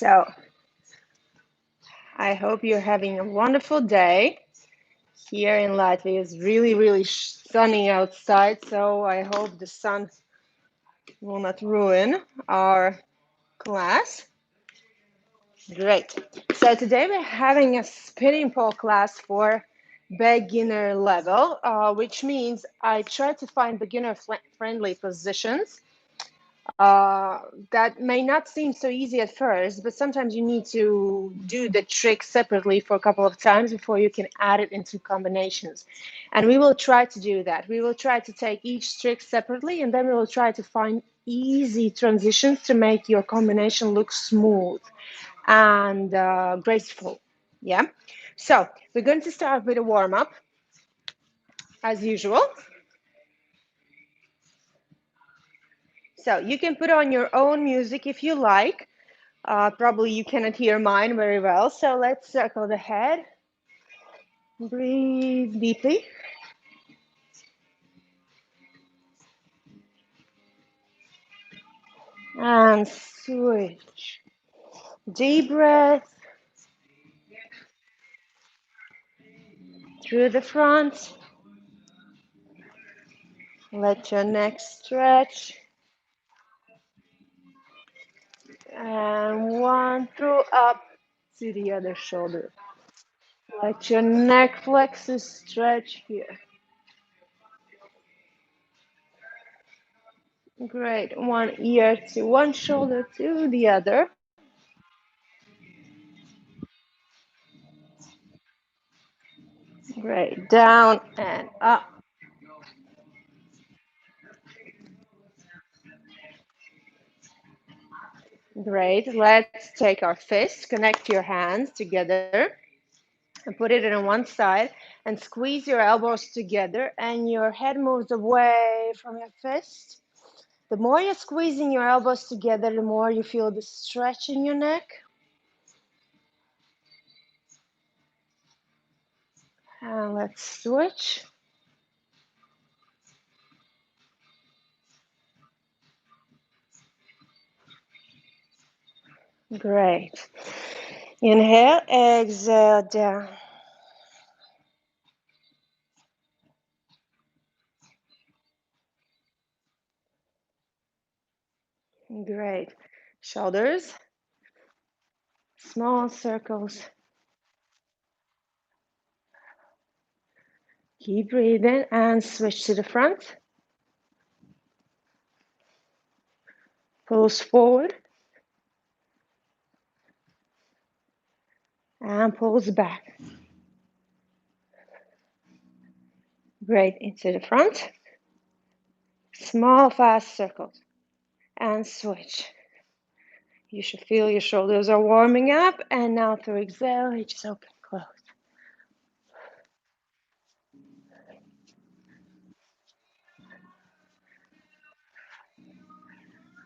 So I hope you're having a wonderful day. Here in Latvia it's really, really sunny outside, so I hope the sun will not ruin our class. Great. So today we're having a spinning pole class for beginner level, which means I try to find beginner-friendly positions that may not seem so easy at first, but sometimes you need to do the trick separately for a couple of times before you can add it into combinations. And we will try to do that. We will try to take each trick separately, and then we will try to find easy transitions to make your combination look smooth and graceful. Yeah. So we're going to start with a warm-up as usual. So you can put on your own music if you like. Probably you cannot hear mine very well, so let's circle the head. Breathe deeply. And switch. Deep breath through the front. Let your neck stretch. And one through up to the other shoulder. Let your neck flexors stretch here. Great. One ear to one shoulder to the other. Great. Down and up. Great. Let's take our fist, connect your hands together and put it on one side and squeeze your elbows together and your head moves away from your fist. The more you're squeezing your elbows together, the more you feel the stretch in your neck. And let's switch. Great. Inhale, exhale down. Great. Shoulders, small circles. Keep breathing and switch to the front. Pulse forward. And pulse back. Great. Into the front. Small, fast circles. And switch. You should feel your shoulders are warming up. And now through exhale, you just open, close.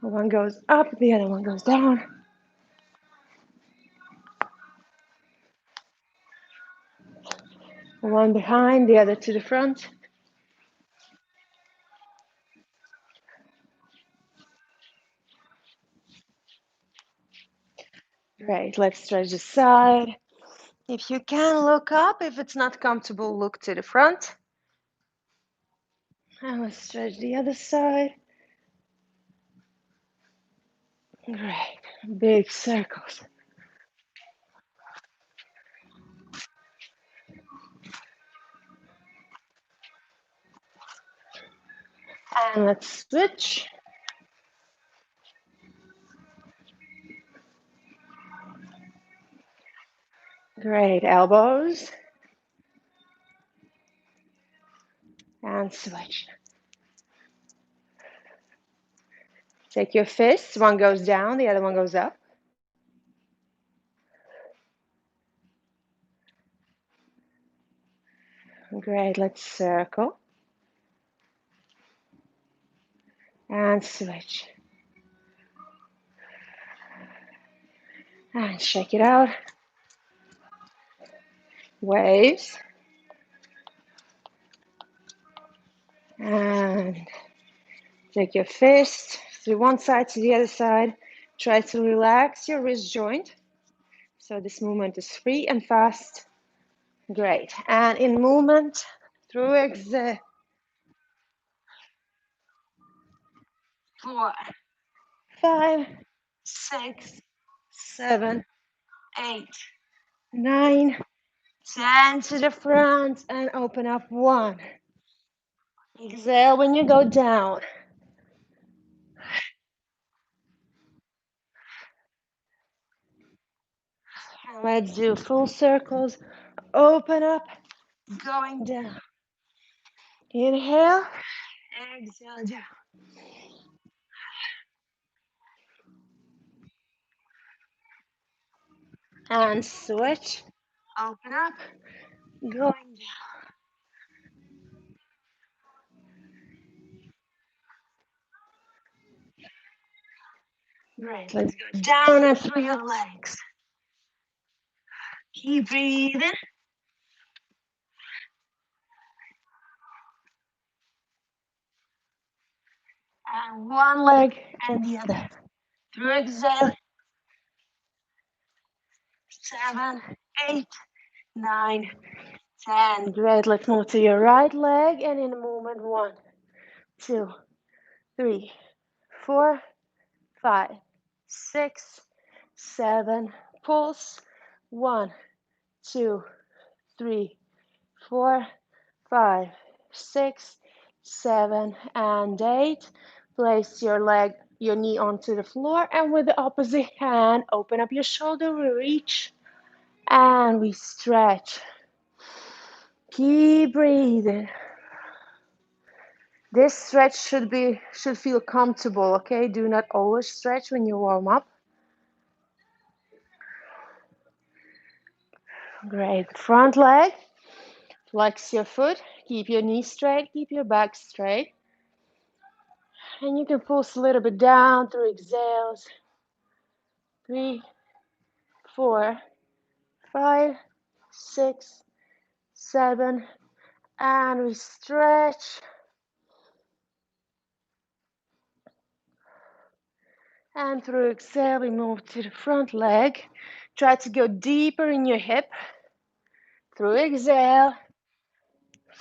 One goes up, the other one goes down. One behind, the other to the front. Great. Let's stretch the side. If you can, look up. If it's not comfortable, look to the front. And let's stretch the other side. Great. Big circles. And let's switch. Great. Elbows. And switch. Take your fists. One goes down, the other one goes up. Great. Let's circle. And switch. And shake it out. Waves. And take your fist through one side to the other side. Try to relax your wrist joint. So this movement is free and fast. Great. And in movement, through exhale. 4, 5, 6, 7, 8, 9, 10 to the front and open up 1. Exhale when you go down. And let's do full circles. Open up, going down. Inhale, exhale down. And switch. Open up, going down. Great. Let's go down and through your legs. Keep breathing. And one leg and the other. Through exhale. 7, 8, 9, 10. Great. Let's move to your right leg and in a movement. 1, 2, 3, 4, 5, 6, 7. Pulse. 1, 2, 3, 4, 5, 6, 7, and 8. Place your knee onto the floor, and with the opposite hand, open up your shoulder. We reach and we stretch. Keep breathing. This stretch should feel comfortable, okay? Do not always stretch when you warm up. Great. Front leg. Flex your foot. Keep your knee straight. Keep your back straight. And you can pulse a little bit down through exhales. 3, 4, 5, 6, 7, and we stretch. And through exhale, we move to the front leg. Try to go deeper in your hip. Through exhale.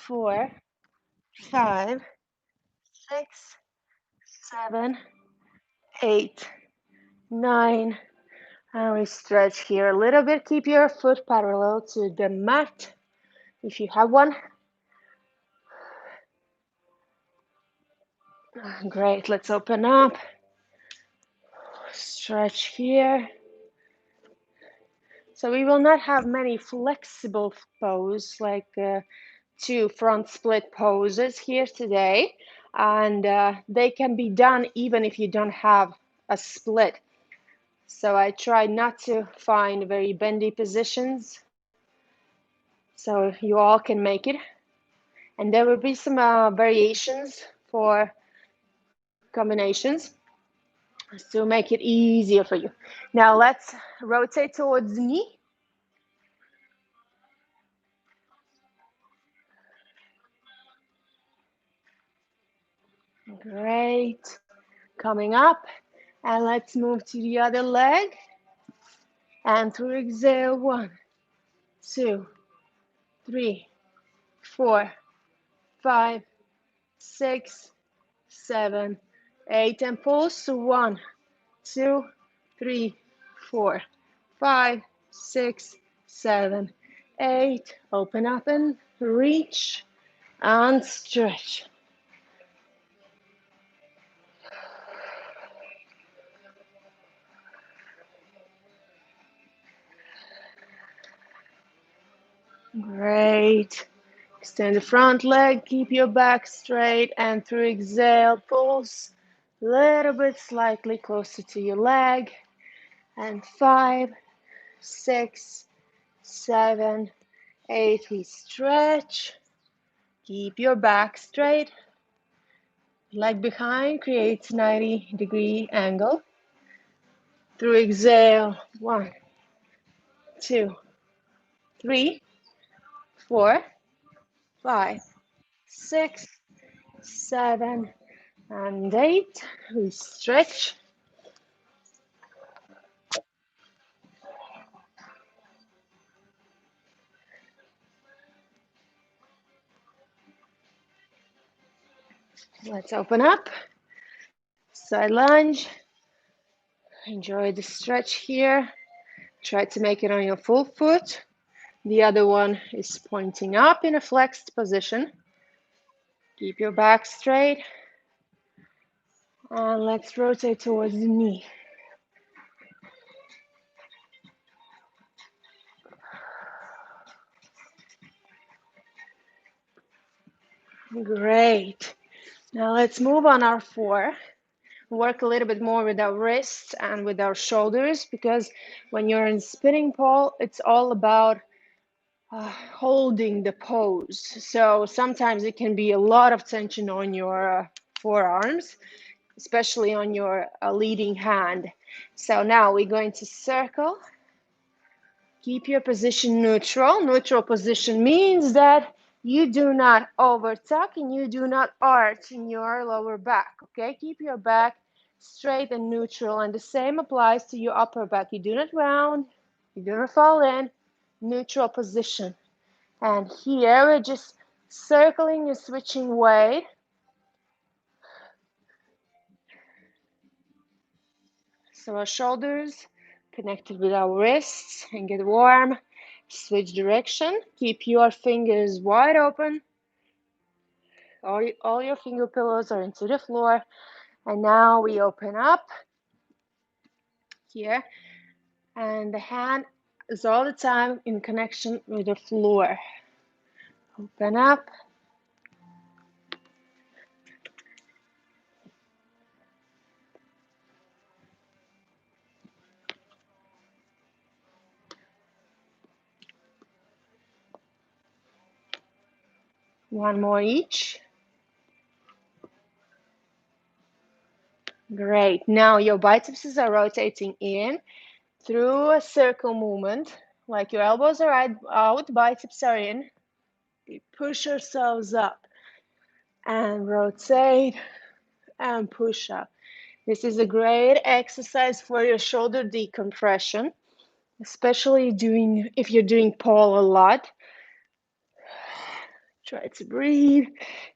4, 5, 6, 7, 8, 9. And we stretch here a little bit. Keep your foot parallel to the mat if you have one. Great. Let's open up. Stretch here. So we will not have many flexible poses like 2 front split poses here today. And they can be done even if you don't have a split. So I try not to find very bendy positions so you all can make it. And there will be some variations for combinations to make it easier for you. Now let's rotate towards the knee. Great. Coming up. And let's move to the other leg. And through exhale, 1, 2, 3, 4, 5, 6, 7, 8. And pulse. 1, 2, 3, 4, 5, 6, 7, 8. Open up and reach and stretch. Great. Extend the front leg, keep your back straight, and through exhale, pulse a little bit slightly closer to your leg. And 5, 6, 7, 8. We stretch. Keep your back straight. Leg behind creates 90-degree angle. Through exhale, 1, 2, 3, 4, 5, 6, 7, and 8. We stretch. Let's open up. Side lunge. Enjoy the stretch here. Try to make it on your full foot. The other one is pointing up in a flexed position. Keep your back straight. And let's rotate towards the knee. Great. Now let's move on our 4. Work a little bit more with our wrists and with our shoulders, because when you're in spinning pole, it's all about holding the pose. So sometimes it can be a lot of tension on your forearms, especially on your leading hand. So now we're going to circle. Keep your position neutral. Neutral position means that you do not overtuck and you do not arch in your lower back, okay? Keep your back straight and neutral, and the same applies to your upper back. You do not round, you do not fall in, neutral position. And here we're just circling and switching weight. So our shoulders connected with our wrists, and get warm. Switch direction. Keep your fingers wide open. All your finger pillows are into the floor. And now we open up here. And the hand is all the time in connection with the floor. Open up. One more each. Great. Now your bicepses are rotating in through a circle movement, like your elbows are out, biceps are in. We push ourselves up and rotate and push up. This is a great exercise for your shoulder decompression, especially if you're doing pole a lot. Try to breathe.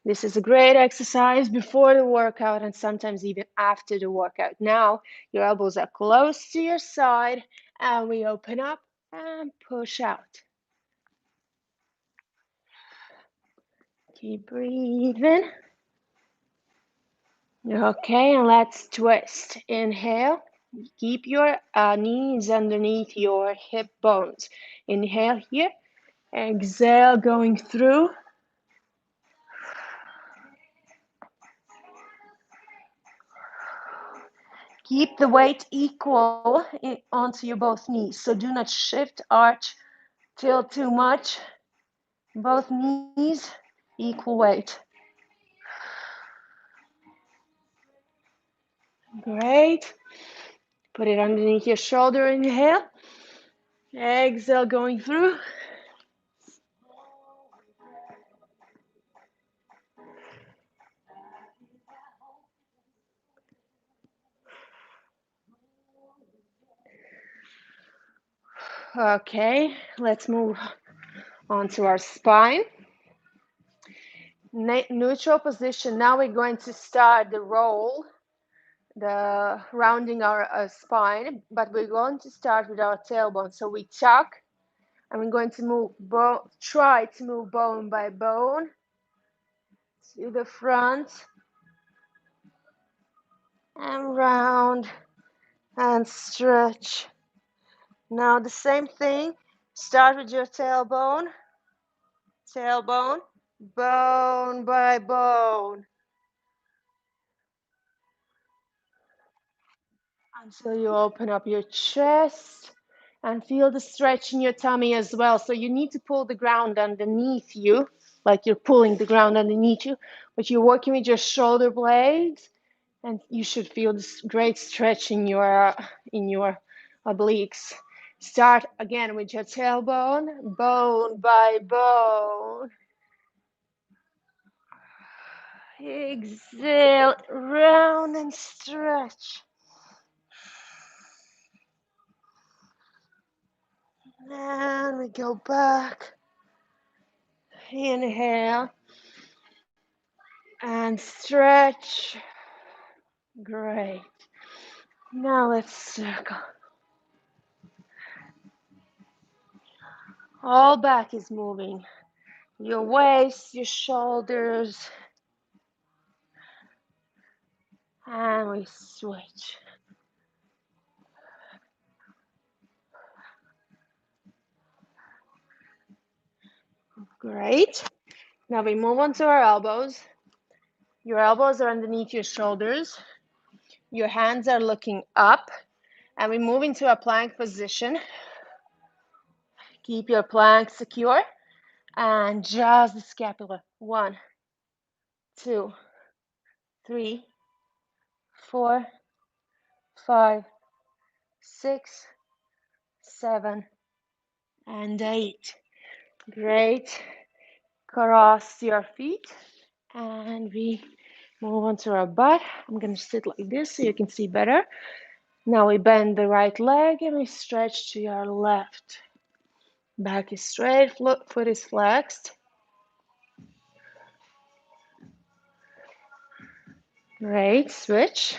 This is a great exercise before the workout and sometimes even after the workout. Now your elbows are close to your side and we open up and push out. Keep breathing. Okay, and let's twist. Inhale. Keep your knees underneath your hip bones. Inhale here. Exhale, going through. Keep the weight equal onto your both knees. So do not shift, arch, tilt too much. Both knees, equal weight. Great. Put it underneath your shoulder. Inhale. Exhale, going through. Okay, let's move on to our spine. Neutral position. Now we're going to start the roll, the rounding our spine, but we're going to start with our tailbone. So we tuck, and we're going to move, try to move bone by bone to the front and round and stretch. Now the same thing. Start with your tailbone, bone by bone, until you open up your chest and feel the stretch in your tummy as well. So you need to pull the ground underneath you, like you're pulling the ground underneath you, but you're working with your shoulder blades, and you should feel this great stretch in your obliques. Start again with your tailbone, bone by bone. Exhale, round and stretch. And we go back. Inhale. And stretch. Great. Now let's circle. All back is moving. Your waist, your shoulders. And we switch. Great. Now we move on to our elbows. Your elbows are underneath your shoulders. Your hands are looking up. And we move into a plank position. Keep your plank secure. And just the scapula. 1, 2, 3, 4, 5, 6, 7, and 8. Great. Cross your feet. And we move on to our butt. I'm going to sit like this so you can see better. Now we bend the right leg and we stretch to your left. Back is straight, foot is flexed. Great, switch.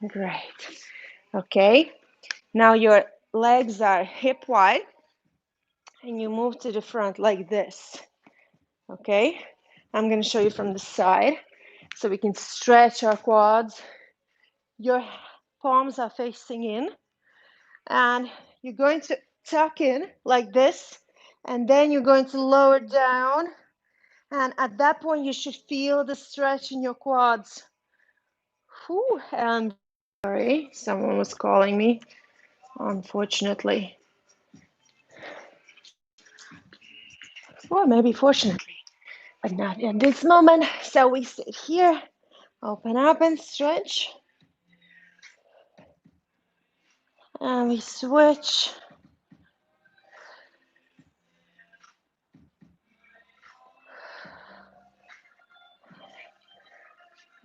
Great. Okay, now your legs are hip wide and you move to the front like this. Okay, I'm going to show you from the side so we can stretch our quads. Your palms are facing in and you're going to tuck in like this and then you're going to lower down, and at that point you should feel the stretch in your quads. Whew, and sorry, someone was calling me, unfortunately. Or maybe fortunately, but not in this moment. So we sit here, open up and stretch. And we switch.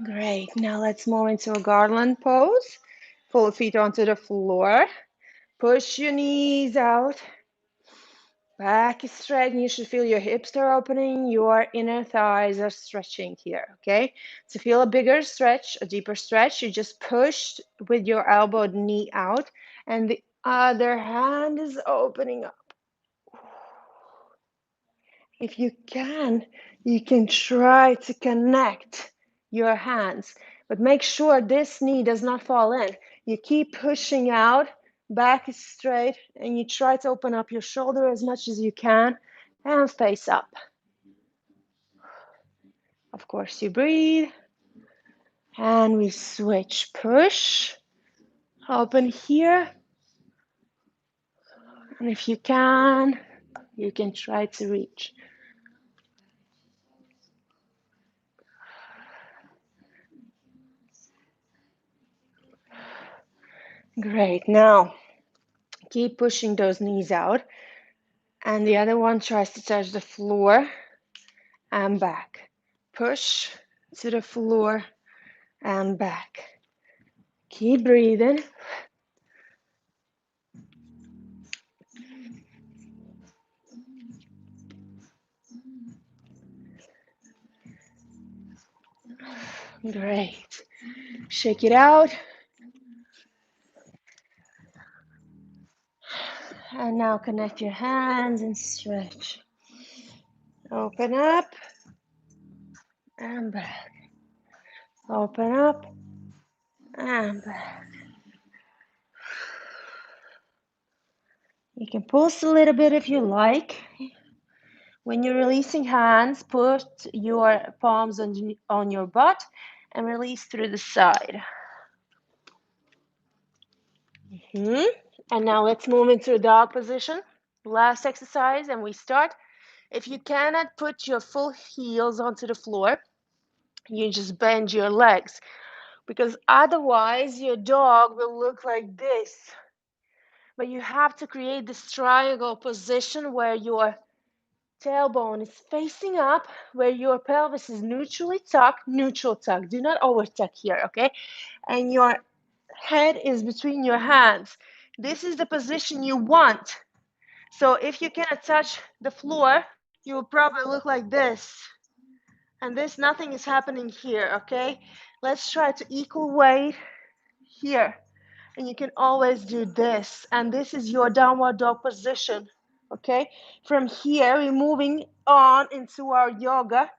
Great. Now let's move into a garland pose. Pull feet onto the floor. Push your knees out. Back is straight, and you should feel your hips are opening, your inner thighs are stretching here, okay? To feel a bigger stretch, a deeper stretch, you just push with your elbowed knee out, and the other hand is opening up. If you can try to connect your hands, but make sure this knee does not fall in. You keep pushing out, back is straight, and you try to open up your shoulder as much as you can and face up. Of course, you breathe, and we switch. Push, open here, and if you can try to reach. Great. Now, keep pushing those knees out. And the other one tries to touch the floor and back. Push to the floor and back. Keep breathing. Great. Shake it out. And now connect your hands and stretch. Open up and back. Open up and back. You can pulse a little bit if you like. When you're releasing hands, put your palms on your butt and release through the side. And now let's move into a dog position. Last exercise, and we start. If you cannot put your full heels onto the floor, you just bend your legs, because otherwise your dog will look like this. But you have to create this triangle position where your Tailbone is facing up where your pelvis is neutrally tucked, neutral tuck. Do not over tuck here, okay? And your head is between your hands. This is the position you want. So if you cannot touch the floor, you will probably look like this. And this, nothing is happening here, okay? Let's try to equal weight here. And you can always do this. And this is your downward dog position, okay? From here, we're moving on into our yoga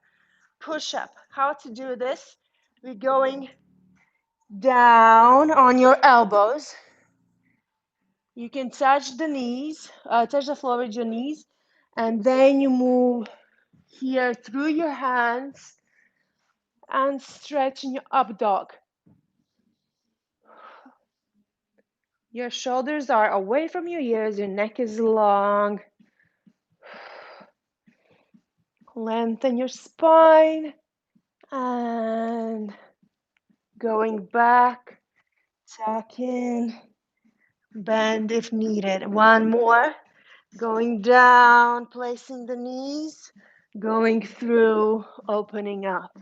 push-up. How to do this? We're going down on your elbows. You can touch the knees, touch the floor with your knees, and then you move here through your hands and stretch in your up dog. Your shoulders are away from your ears, your neck is long. Lengthen your spine and going back, tuck in, bend if needed. One more, going down, placing the knees, going through, opening up.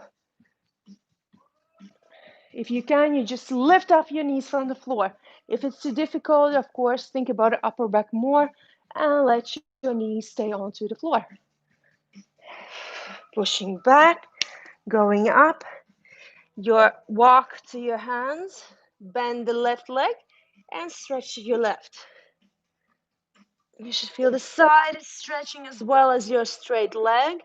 If you can, you just lift off your knees from the floor. If it's too difficult, of course, think about the upper back more and let your knees stay onto the floor. Pushing back, going up. Your walk to your hands, bend the left leg and stretch to your left. You should feel the side is stretching as well as your straight leg.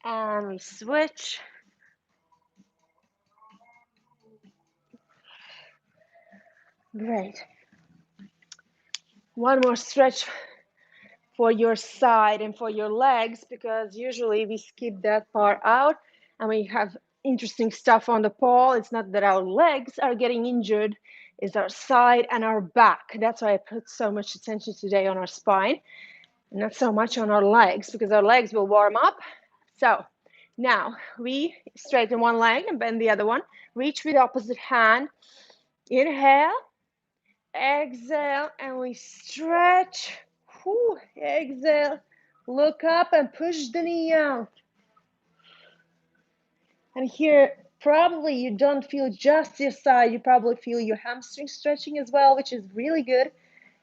And we switch. Great. One more stretch for your side and for your legs, because usually we skip that part out and we have interesting stuff on the pole. It's not that our legs are getting injured, it's our side and our back. That's why I put so much attention today on our spine, not so much on our legs, because our legs will warm up. So now we straighten one leg and bend the other one. Reach with opposite hand. Inhale, exhale, and we stretch. Whew, exhale, look up and push the knee out. And here, probably you don't feel just your side, you probably feel your hamstring stretching as well, which is really good.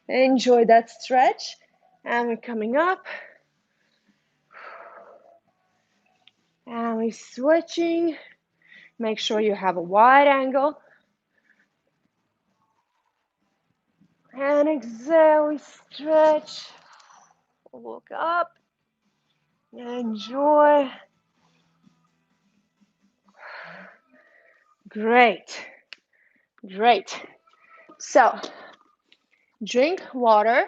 Enjoy that stretch. And we're coming up. And we're switching. Make sure you have a wide angle. And exhale, we stretch. Look up. Enjoy. Great. Great. So, drink water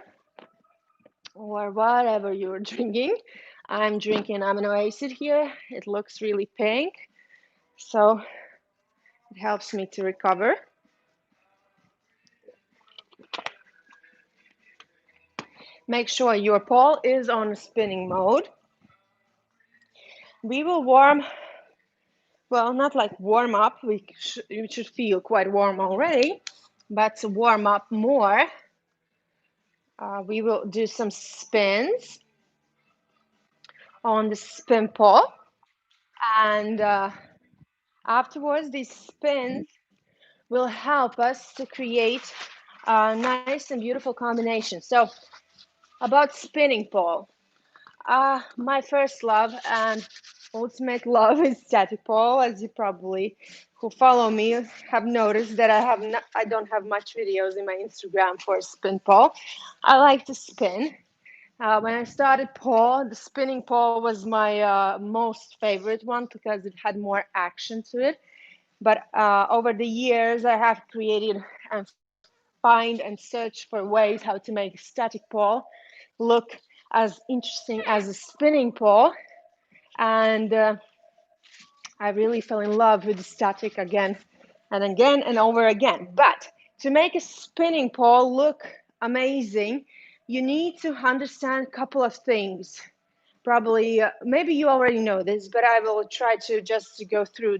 or whatever you're drinking. I'm drinking amino acid here. It looks really pink, so it helps me to recover. Make sure your pole is on spinning mode. We will warm, well, not like warm up. You should feel quite warm already, but to warm up more, we will do some spins on the spin pole. And afterwards, these spins will help us to create a nice and beautiful combination. So about spinning pole, my first love and ultimate love is static pole. As you probably who follow me have noticed that I don't have much videos in my Instagram for spin pole. I like to spin. When I started pole, the spinning pole was my most favorite one because it had more action to it. But over the years, I have created and find and search for ways how to make a static pole look as interesting as a spinning pole. And I really fell in love with the static again and again and over again. But to make a spinning pole look amazing, you need to understand a couple of things. Probably, maybe you already know this, but I will try to just go through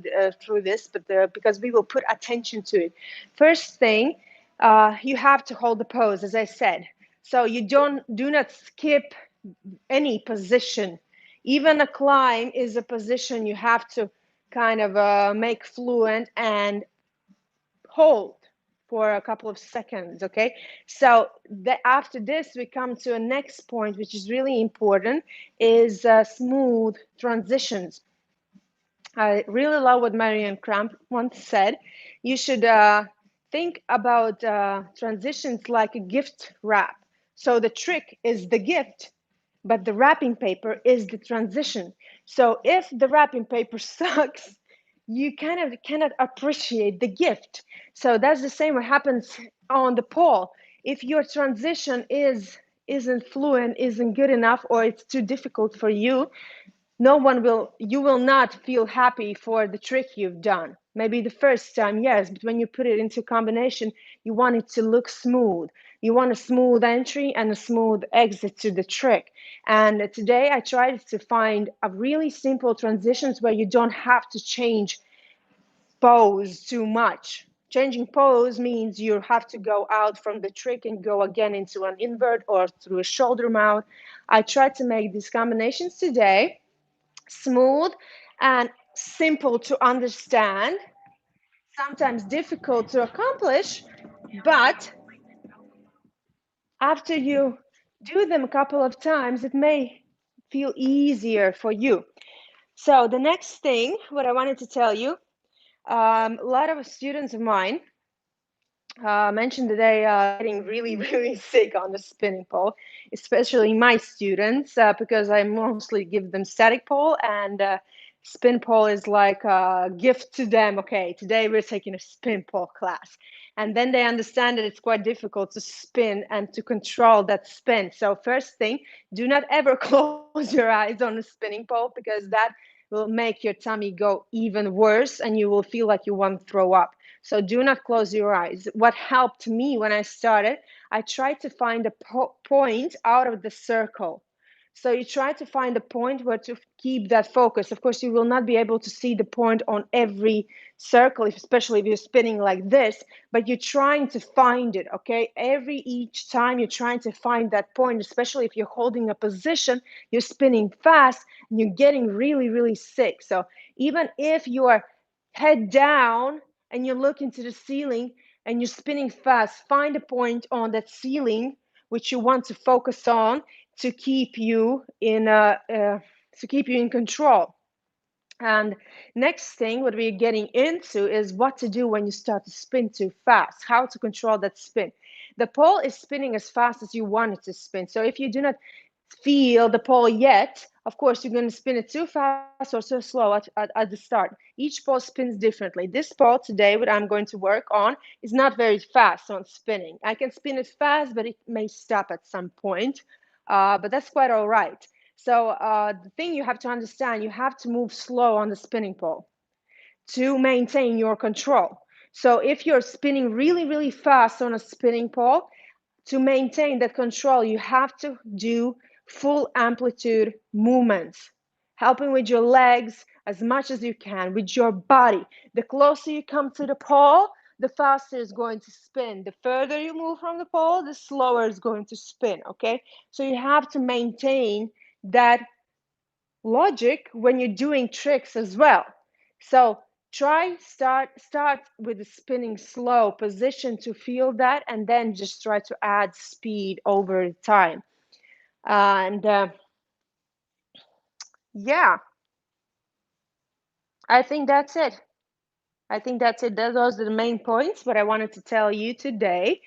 this, but because we will put attention to it. First thing, you have to hold the pose, as I said. So you do not skip any position. Even a climb is a position you have to kind of make fluent and hold for a couple of seconds. Okay, so after this we come to a next point, which is really important, is smooth transitions. I really love what Marianne Kramp once said. You should think about transitions like a gift wrap. So the trick is the gift, but the wrapping paper is the transition. So if the wrapping paper sucks, you kind of cannot appreciate the gift. So that's the same what happens on the pole. If your transition isn't fluent, isn't good enough, or it's too difficult for you, you will not feel happy for the trick you've done. Maybe the first time, yes, but when you put it into combination, you want it to look smooth. You want a smooth entry and a smooth exit to the trick. And today I tried to find a really simple transitions where you don't have to change pose too much. Changing pose means you have to go out from the trick and go again into an invert or through a shoulder mount. I tried to make these combinations today smooth and simple to understand, sometimes difficult to accomplish, but after you do them a couple of times, it may feel easier for you. So the next thing, what I wanted to tell you, a lot of students of mine mentioned that they are getting really, really sick on the spinning pole, especially my students, because I mostly give them static pole, and spin pole is like a gift to them. Okay, today we're taking a spin pole class. And then they understand that it's quite difficult to spin and to control that spin. So first thing, do not ever close your eyes on a spinning pole, because that will make your tummy go even worse and you will feel like you want to throw up. So do not close your eyes. What helped me when I started, I tried to find a point out of the circle. So you try to find a point where to keep that focus. Of course, you will not be able to see the point on every circle, especially if you're spinning like this, but you're trying to find it, okay? Each time you're trying to find that point, especially if you're holding a position, you're spinning fast and you're getting really, really sick. So even if you are head down and you look into the ceiling and you're spinning fast, find a point on that ceiling which you want to focus on to keep you in control. And next thing, what we're getting into is what to do when you start to spin too fast, how to control that spin. The pole is spinning as fast as you want it to spin. So if you do not feel the pole yet, of course, you're going to spin it too fast or too slow at the start. Each pole spins differently. This pole today, what I'm going to work on, is not very fast on spinning. I can spin it fast, but it may stop at some point, but that's quite all right. So the thing you have to understand, you have to move slow on the spinning pole to maintain your control. So if you're spinning really, really fast on a spinning pole, to maintain that control, you have to do full amplitude movements, helping with your legs as much as you can, with your body. The closer you come to the pole, the faster it's going to spin. The further you move from the pole, the slower it's going to spin, okay? So you have to maintain that logic when you're doing tricks as well. So start with the spinning slow position to feel that, and then just try to add speed over time. And yeah, I think that's it. I think that's it. Those are the main points what I wanted to tell you today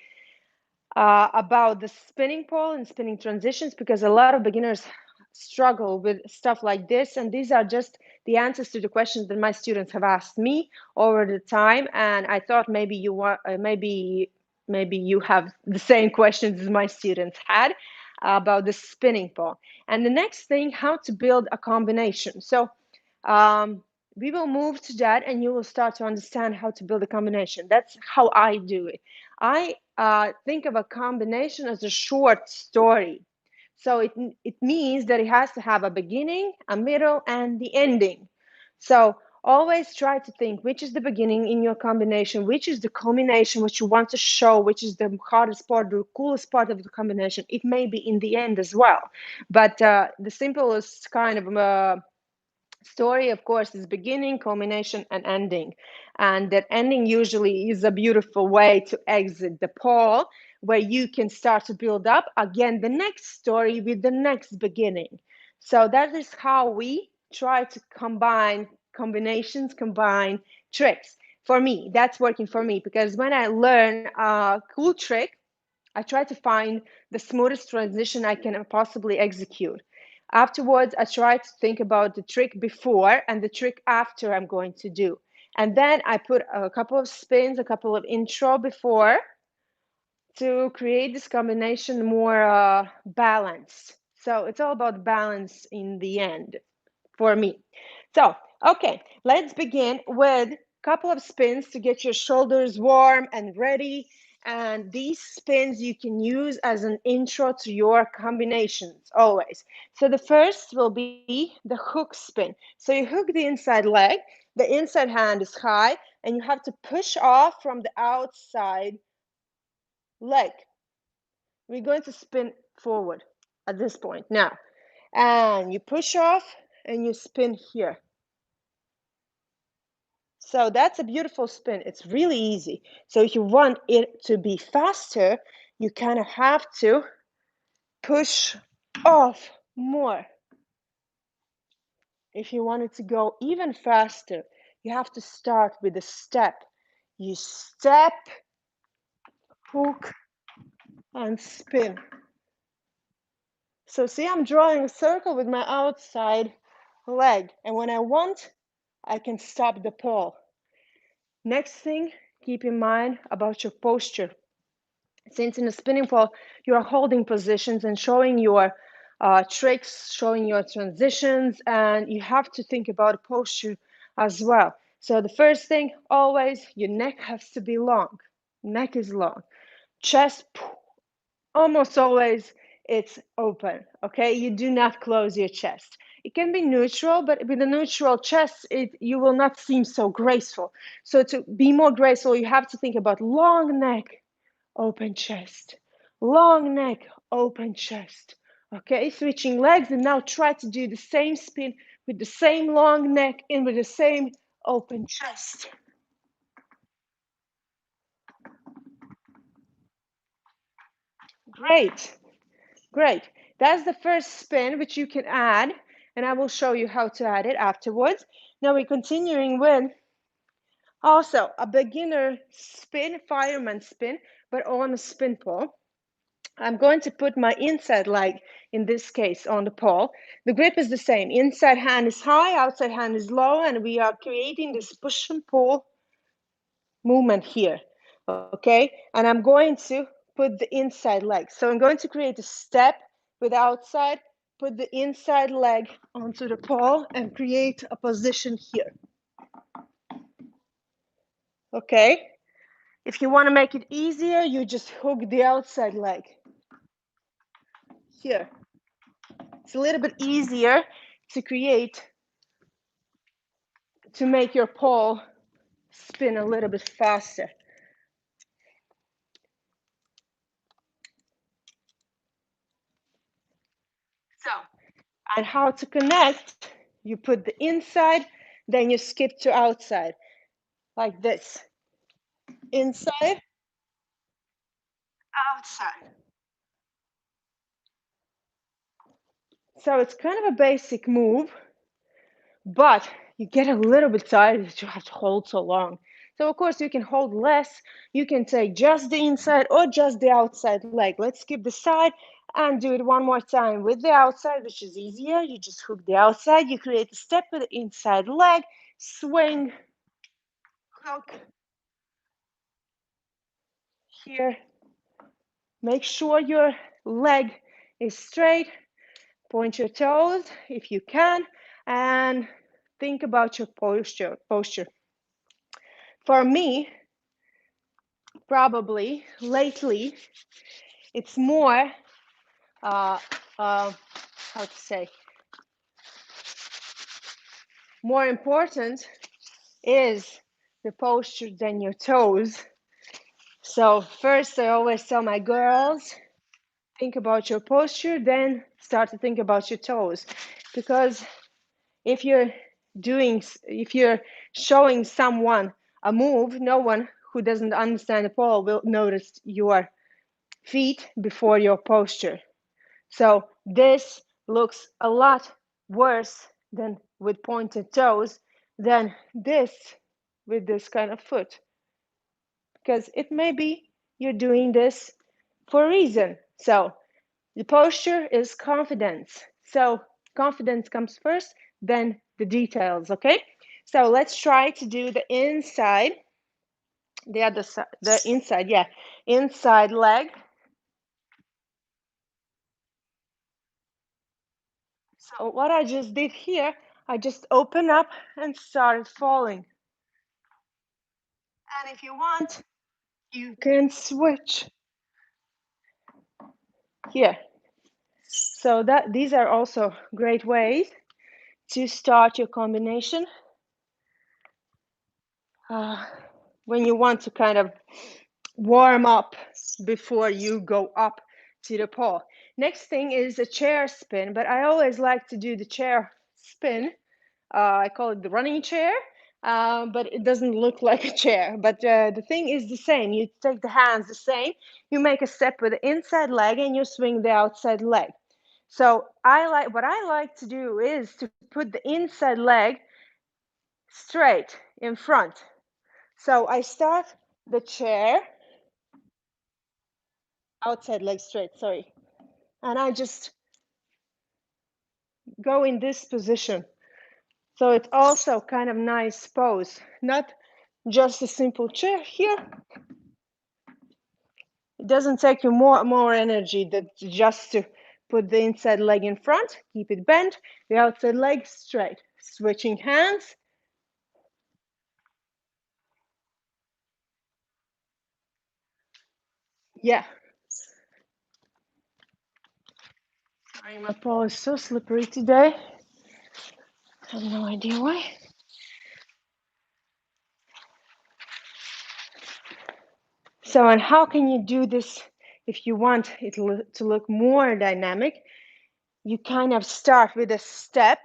about the spinning pole and spinning transitions, because a lot of beginners struggle with stuff like this, and these are just the answers to the questions that my students have asked me over the time. And I thought maybe you want maybe you have the same questions as my students had about the spinning pole. And the next thing, how to build a combination. So we will move to that and you will start to understand how to build a combination. That's how I do it. I think of a combination as a short story. So it means that it has to have a beginning, a middle, and the ending. So Always try to think which is the beginning in your combination, which is the culmination, which you want to show, which is the hardest part, the coolest part of the combination. It may be in the end as well. But the simplest kind of story, of course, is beginning, culmination, and ending. And that ending usually is a beautiful way to exit the pole, where you can start to build up again the next story with the next beginning. So that is how we try to combine combinations, combine tricks. For me, that's working for me, because when I learn a cool trick, I try to find the smoothest transition I can possibly execute. Afterwards, I try to think about the trick before and the trick after I'm going to do. And then I put a couple of spins, a couple of intro before, to create this combination more balanced. So it's all about balance in the end for me. So, okay, let's begin with a couple of spins to get your shoulders warm and ready. And these spins you can use as an intro to your combinations always. So the first will be the hook spin. So you hook the inside leg, the inside hand is high, and you have to push off from the outside leg. We're going to spin forward at this point now. And you push off and you spin here. So that's a beautiful spin. It's really easy. So if you want it to be faster, you kind of have to push off more. If you want it to go even faster, you have to start with a step. You step, hook, and spin. So see, I'm drawing a circle with my outside leg. And when I want, I can stop the pole. Next thing, keep in mind about your posture. Since in a spinning pole, you are holding positions and showing your tricks, showing your transitions, and you have to think about posture as well. So the first thing, always, your neck has to be long. Neck is long. Chest, almost always, it's open, okay? You do not close your chest. It can be neutral, but with a neutral chest, you will not seem so graceful. So to be more graceful, you have to think about long neck, open chest, long neck, open chest. Okay, switching legs, and now try to do the same spin with the same long neck and with the same open chest. Great, great. That's the first spin which you can add, and I will show you how to add it afterwards. Now we're continuing with also a beginner spin, fireman spin, but on a spin pole. I'm going to put my inside leg, in this case, on the pole. The grip is the same. Inside hand is high, outside hand is low, and we are creating this push and pull movement here, okay? And I'm going to put the inside leg. So I'm going to create a step with outside, put the inside leg onto the pole, and create a position here, okay? If you want to make it easier, you just hook the outside leg here. It's a little bit easier to create, to make your pole spin a little bit faster. So, and how to connect, you put the inside, then you skip to outside, like this. Inside, outside. So it's kind of a basic move, but you get a little bit tired that you have to hold so long. So of course you can hold less. You can take just the inside or just the outside leg. Let's skip the side and do it one more time with the outside, which is easier. You just hook the outside. You create a step with the inside leg, swing, hook here. Make sure your leg is straight. Point your toes if you can, and think about your posture. For me, probably lately, it's more, how to say, more important is the posture than your toes. So first, I always tell my girls, think about your posture, then start to think about your toes. Because if you're showing someone a move, no one who doesn't understand the pole will notice your feet before your posture. So this looks a lot worse than with pointed toes than this with this kind of foot. Because it may be you're doing this for a reason. So the posture is confidence. So confidence comes first, then the details, okay? So let's try to do the inside, the other side, the inside, yeah, inside leg. So what I just did here, I just opened up and started falling. And if you want, you can switch here. So that these are also great ways to start your combination when you want to kind of warm up before you go up to the pole. Next thing is a chair spin, but I always like to do the chair spin. I call it the running chair, but it doesn't look like a chair. But the thing is the same. You take the hands the same. You make a step with the inside leg and you swing the outside leg. So what I like to do is to put the inside leg straight in front. So I start the chair, outside leg straight, sorry. And I just go in this position. So it's also kind of nice pose, not just a simple chair here. It doesn't take you more energy than just to put the inside leg in front, keep it bent, the outside leg straight. Switching hands. Yeah. Sorry, my pole is so slippery today. I have no idea why. So, and how can you do this if you want it to look more dynamic? You kind of start with a step,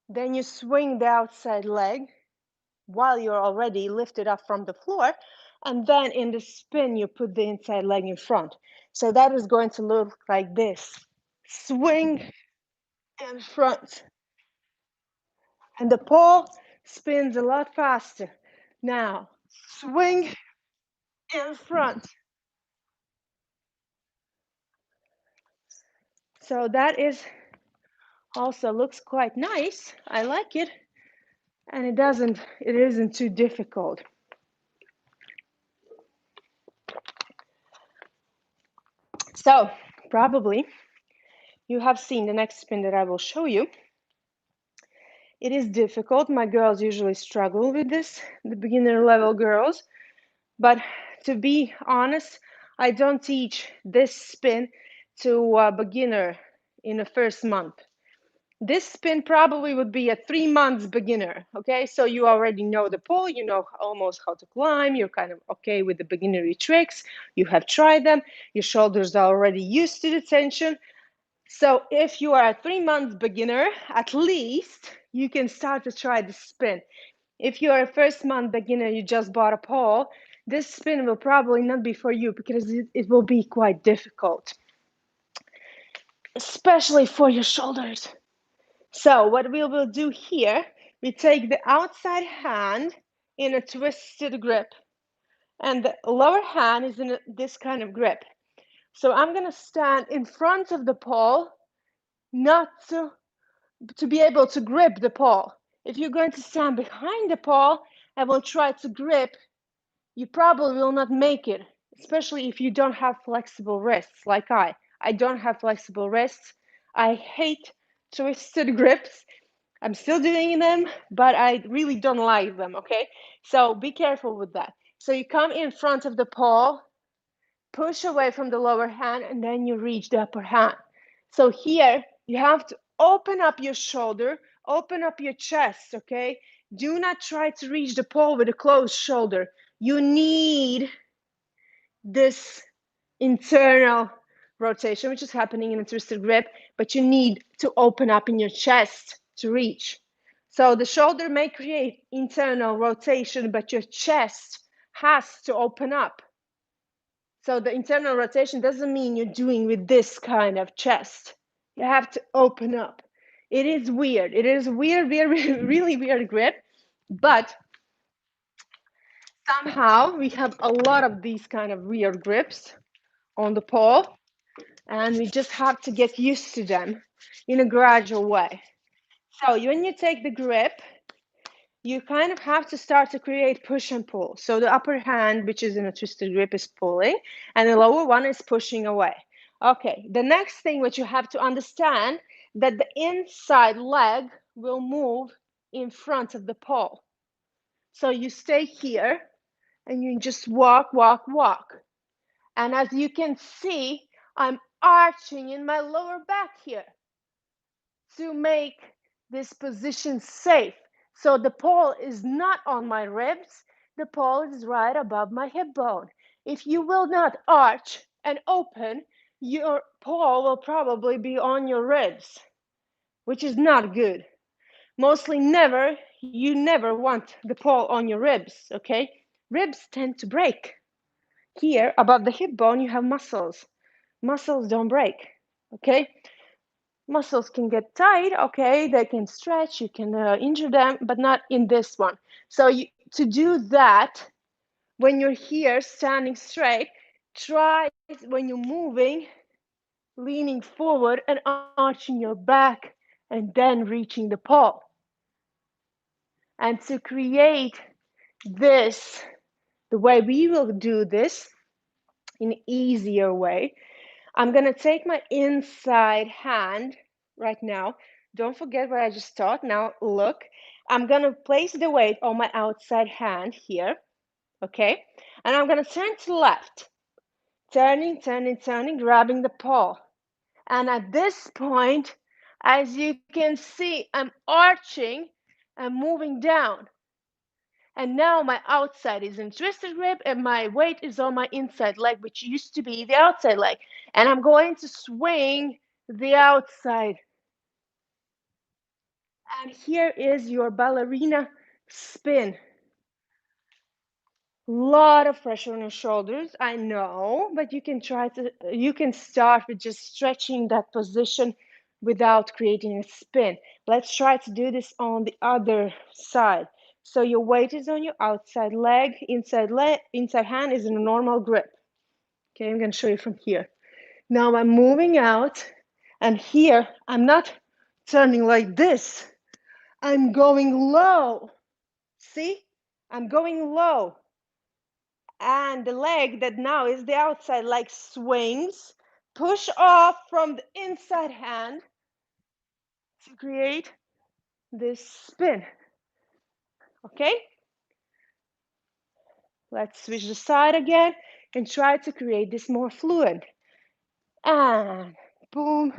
then you swing the outside leg while you're already lifted up from the floor, and then in the spin, you put the inside leg in front. So that is going to look like this. Swing in front. And the pole spins a lot faster. Now, swing in front. So that is also looks quite nice. I like it. And it isn't too difficult. So probably you have seen the next spin that I will show you. It is difficult. My girls usually struggle with this, the beginner level girls. But to be honest, I don't teach this spin to a beginner in the first month. This spin probably would be a 3 months beginner, okay? So you already know the pole, you know almost how to climb, you're kind of okay with the beginnery tricks, you have tried them, your shoulders are already used to the tension. So if you are a 3 months beginner, at least you can start to try the spin. If you are a first month beginner, you just bought a pole, this spin will probably not be for you because it will be quite difficult, especially for your shoulders. So what we will do here, we take the outside hand in a twisted grip and the lower hand is in this kind of grip. So I'm going to stand in front of the pole, not to be able to grip the pole. If you're going to stand behind the pole and will try to grip, you probably will not make it, especially if you don't have flexible wrists like I. I don't have flexible wrists. I hate twisted grips. I'm still doing them, but I really don't like them, okay? So be careful with that. So you come in front of the pole, push away from the lower hand, and then you reach the upper hand. So here, you have to open up your shoulder, open up your chest, okay? Do not try to reach the pole with a closed shoulder. You need this internal rotation, which is happening in a twisted grip, but you need to open up in your chest to reach. So the shoulder may create internal rotation, but your chest has to open up. So the internal rotation doesn't mean you're doing with this kind of chest. You have to open up. It is weird. It is weird, really weird grip, but somehow we have a lot of these kind of weird grips on the pole, and we just have to get used to them in a gradual way. So when you take the grip, you kind of have to start to create push and pull. So the upper hand, which is in a twisted grip, is pulling, and the lower one is pushing away. Okay, the next thing which you have to understand, that the inside leg will move in front of the pole. So you stay here and you just walk, walk, walk. And as you can see, I'm arching in my lower back here to make this position safe. So the pole is not on my ribs, the pole is right above my hip bone. If you will not arch and open, your pole will probably be on your ribs, which is not good. Mostly you never want the pole on your ribs, okay? Ribs tend to break. Here, above the hip bone, you have muscles. Muscles don't break, okay? Muscles can get tight, okay, they can stretch, you can injure them, but not in this one. So to do that, when you're here standing straight, try when you're moving, leaning forward and arching your back and then reaching the pole. And to create this, the way we will do this in an easier way, I'm gonna take my inside hand right now. Don't forget what I just taught. Now look, I'm gonna place the weight on my outside hand here, okay? And I'm gonna turn to the left, turning, turning, turning, grabbing the pole. And at this point, as you can see, I'm arching and moving down. And now my outside is in twisted grip and my weight is on my inside leg, which used to be the outside leg. And I'm going to swing the outside. And here is your ballerina spin. Lot of pressure on your shoulders, I know, but you can start with just stretching that position without creating a spin. Let's try to do this on the other side. So your weight is on your outside leg, inside hand is in a normal grip. Okay, I'm gonna show you from here. Now I'm moving out, and here I'm not turning like this. I'm going low. See? I'm going low. And the leg that now is the outside leg swings, push off from the inside hand to create this spin. Okay? Let's switch the side again and try to create this more fluid. And boom,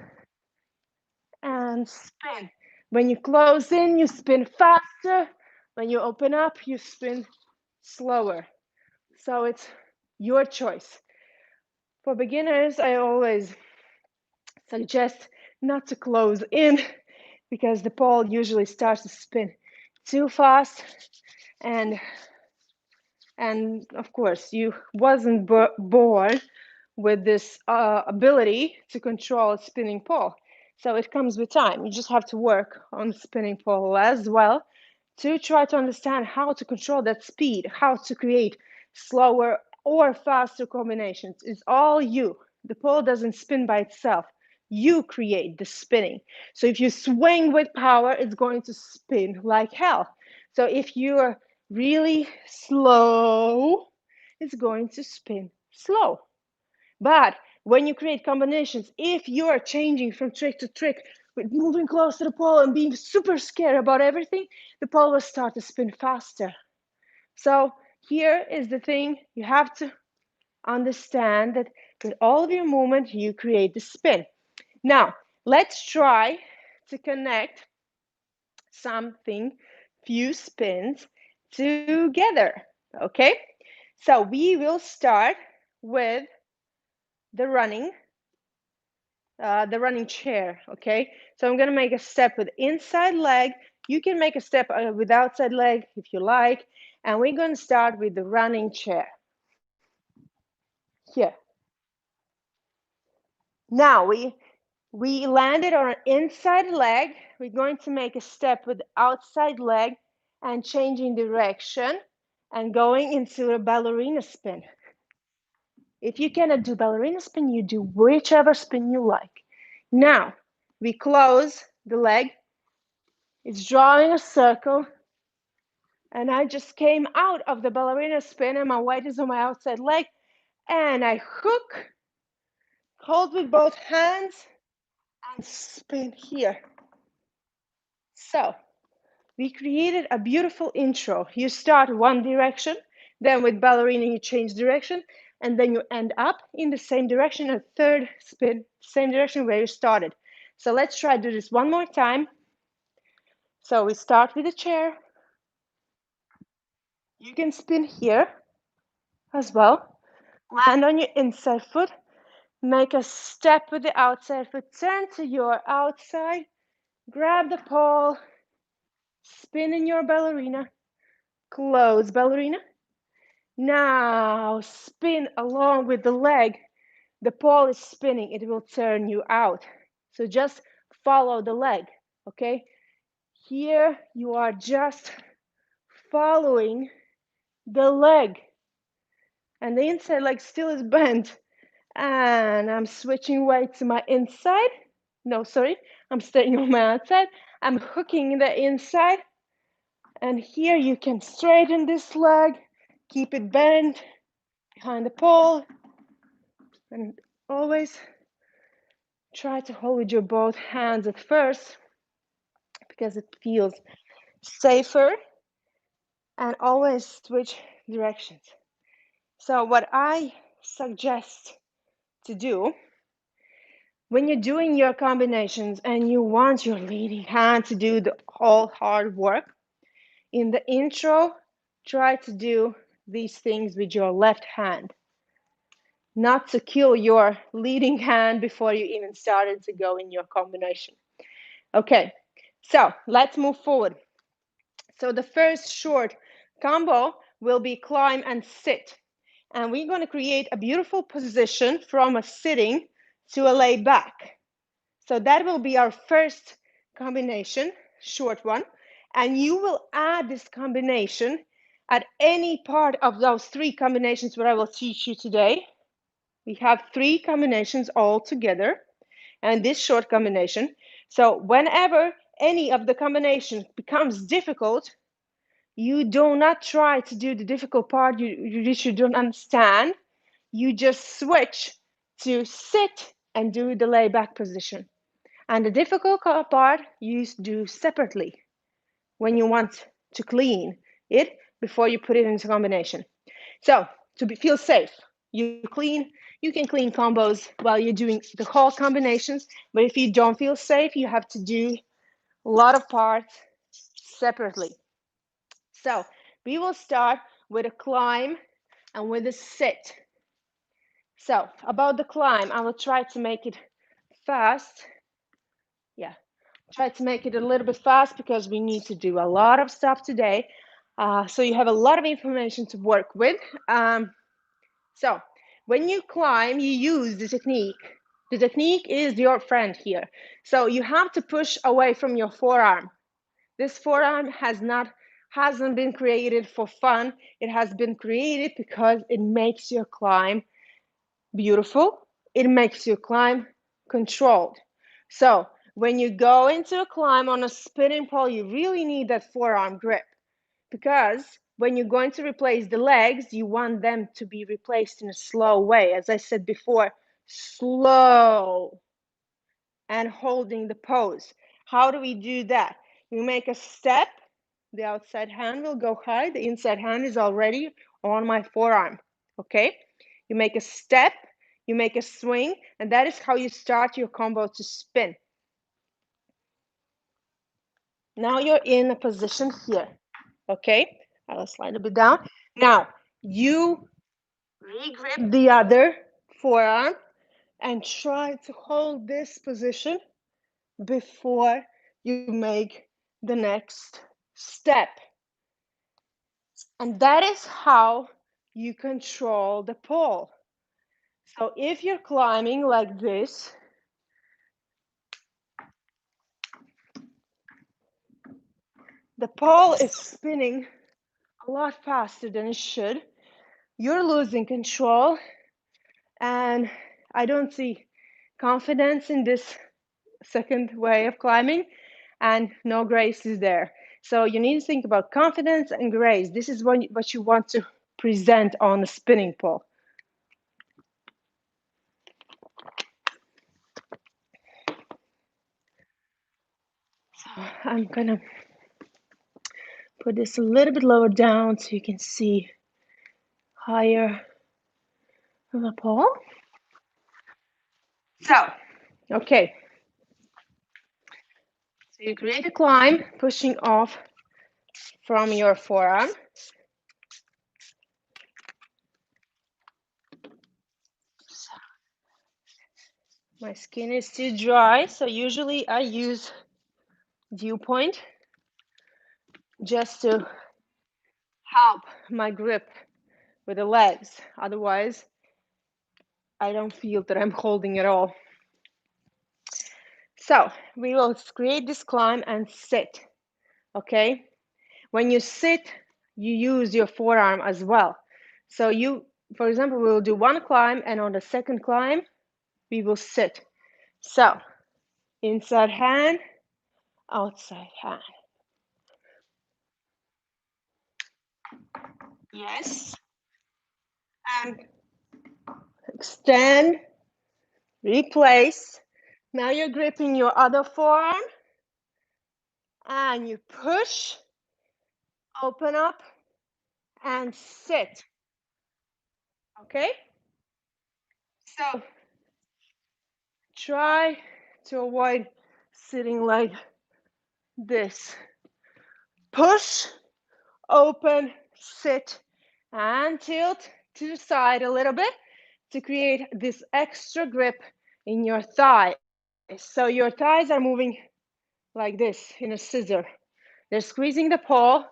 and spin. When you close in, you spin faster. When you open up, you spin slower. So it's your choice. For beginners, I always suggest not to close in because the pole usually starts to spin too fast, and of course you wasn't born with this ability to control a spinning pole, so it comes with time. You just have to work on the spinning pole as well to try to understand how to control that speed, how to create slower or faster combinations. It's all you. The pole doesn't spin by itself. You create the spinning. So if you swing with power, it's going to spin like hell. So if you're really slow, it's going to spin slow. But when you create combinations, if you are changing from trick to trick with moving close to the pole and being super scared about everything, the pole will start to spin faster. So here is the thing, you have to understand that with all of your movement, you create the spin. Now, let's try to connect something few spins together, okay? So we will start with the running chair, okay? So I'm gonna make a step with inside leg. You can make a step with outside leg if you like. And we're gonna start with the running chair. Here. Now we landed on an inside leg. We're going to make a step with outside leg and changing direction and going into a ballerina spin. If you cannot do ballerina spin, you do whichever spin you like. Now, we close the leg. It's drawing a circle. And I just came out of the ballerina spin and my weight is on my outside leg. And I hook, hold with both hands, and spin here. So we created a beautiful intro. You start one direction, then with ballerina you change direction, and then you end up in the same direction, a third spin, same direction where you started. So let's try to do this one more time. So we start with a chair. You can spin here as well. Land on your inside foot. Make a step with the outside foot. Turn to your outside. Grab the pole. Spin in your ballerina. Close ballerina. Now spin along with the leg. The pole is spinning. It will turn you out. So just follow the leg, okay? Here you are just following the leg. And the inside leg still is bent. And I'm switching weight to my inside. No, sorry, I'm staying on my outside. I'm hooking the inside. And here you can straighten this leg, keep it bent behind the pole. And always try to hold with your both hands at first because it feels safer, and always switch directions. So what I suggest to do when you're doing your combinations and you want your leading hand to do the whole hard work, in the intro, try to do these things with your left hand, not to kill your leading hand before you even started to go in your combination. Okay, so let's move forward. So the first short combo will be climb and sit. And we're going to create a beautiful position from a sitting to a lay back. So that will be our first combination, short one. And you will add this combination at any part of those three combinations that I will teach you today. We have three combinations all together and this short combination. So whenever any of the combinations becomes difficult, you do not try to do the difficult part you don't understand. You just switch to sit and do the lay back position. And the difficult part you do separately when you want to clean it before you put it into combination. So feel safe, you can clean combos while you're doing the whole combinations. But if you don't feel safe, you have to do a lot of parts separately. So we will start with a climb and with a sit. So about the climb, I will try to make it fast. Yeah, try to make it a little bit fast because we need to do a lot of stuff today. So you have a lot of information to work with. So when you climb, you use the technique. The technique is your friend here. So you have to push away from your forearm. This forearm hasn't been created for fun. It has been created because it makes your climb beautiful. It makes your climb controlled. So when you go into a climb on a spinning pole, you really need that forearm grip, because when you're going to replace the legs, you want them to be replaced in a slow way. As I said before, slow and holding the pose. How do we do that? We make a step. The outside hand will go high. The inside hand is already on my forearm. Okay? You make a step, you make a swing, and that is how you start your combo to spin. Now you're in a position here. Okay, I'll slide a bit down. Now you regrip the other forearm and try to hold this position before you make the next step. And that is how you control the pole. So if you're climbing like this, the pole is spinning a lot faster than it should. You're losing control, and I don't see confidence in this second way of climbing, and no grace is there. So you need to think about confidence and grace. This is what you want to present on the spinning pole. So I'm gonna put this a little bit lower down so you can see higher of the pole. So, okay. So you create a climb, pushing off from your forearm. My skin is too dry, so usually I use dew point just to help my grip with the legs. Otherwise, I don't feel that I'm holding it all. So we will create this climb and sit, okay? When you sit, you use your forearm as well. So you, for example, we will do one climb, and on the second climb, we will sit. So inside hand, outside hand. Yes. And extend, replace. Now you're gripping your other forearm and you push, open up, and sit. Okay? So try to avoid sitting like this. Push, open, sit, and tilt to the side a little bit to create this extra grip in your thigh. So your thighs are moving like this in a scissor. They're squeezing the pole,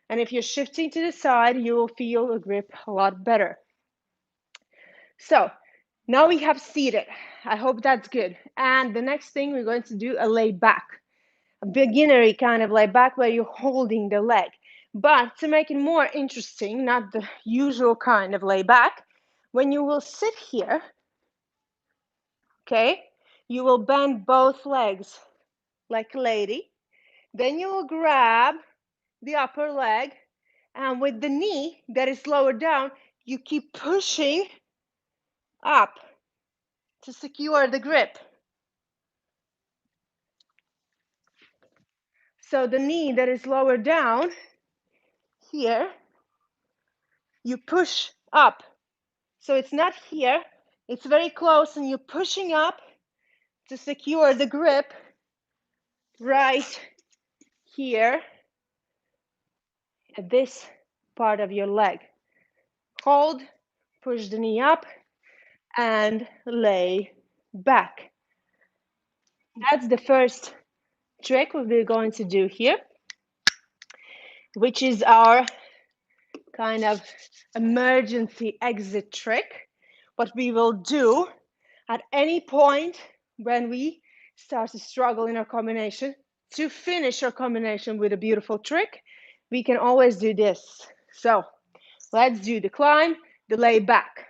and if you're shifting to the side, you will feel the grip a lot better. So now we have seated. I hope that's good. And the next thing, we're going to do a lay back, a beginnery kind of lay back where you're holding the leg. But to make it more interesting, not the usual kind of lay back, when you will sit here, okay, you will bend both legs like a lady. Then you will grab the upper leg, and with the knee that is lower down, you keep pushing up to secure the grip. So the knee that is lower down here, you push up. So it's not here, it's very close, and you're pushing up to secure the grip right here at this part of your leg. Hold, push the knee up, and lay back. That's the first trick we're going to do here, which is our kind of emergency exit trick. What we will do at any point when we start to struggle in our combination to finish our combination with a beautiful trick, we can always do this. So let's do the climb, the lay back.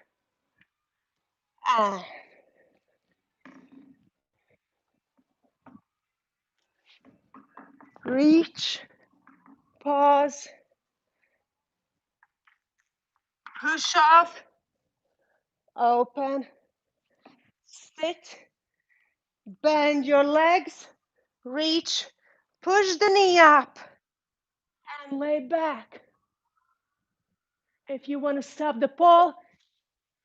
Reach, pause, push off, open, sit, bend your legs, reach, push the knee up, and lay back. If you want to stop the pole,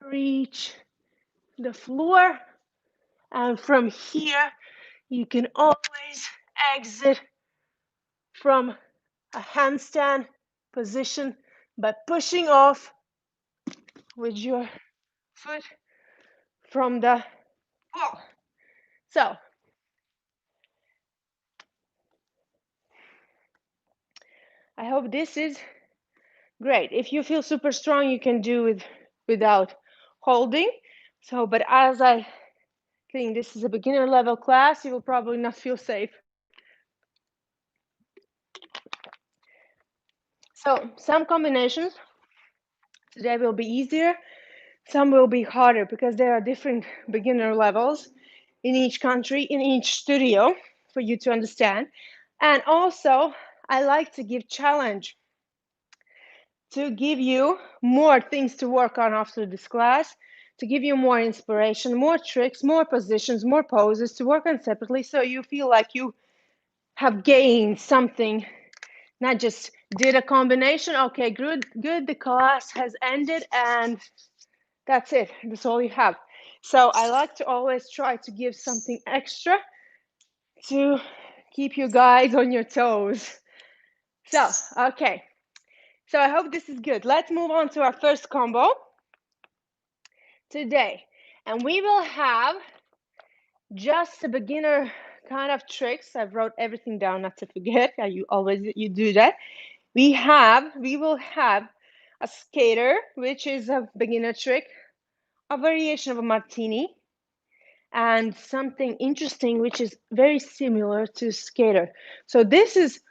reach the floor, and from here, you can always exit from a handstand position by pushing off with your foot from the wall. So I hope this is great. If you feel super strong, you can do it without holding. So, but as I think this is a beginner level class, you will probably not feel safe. So some combinations today will be easier, some will be harder because there are different beginner levels in each country, in each studio for you to understand. And also, I like to give challenge to give you more things to work on after this class, to give you more inspiration, more tricks, more positions, more poses to work on separately so you feel like you have gained something, not just did a combination. Okay, good, the class has ended and that's it. That's all you have. So I like to always try to give something extra to keep you guys on your toes. So, okay. So I hope this is good. Let's move on to our first combo today. And we will have just a beginner kind of tricks. I've wrote everything down not to forget. You do that. We will have a skater, which is a beginner trick, a variation of a martini, and something interesting, which is very similar to skater. So this is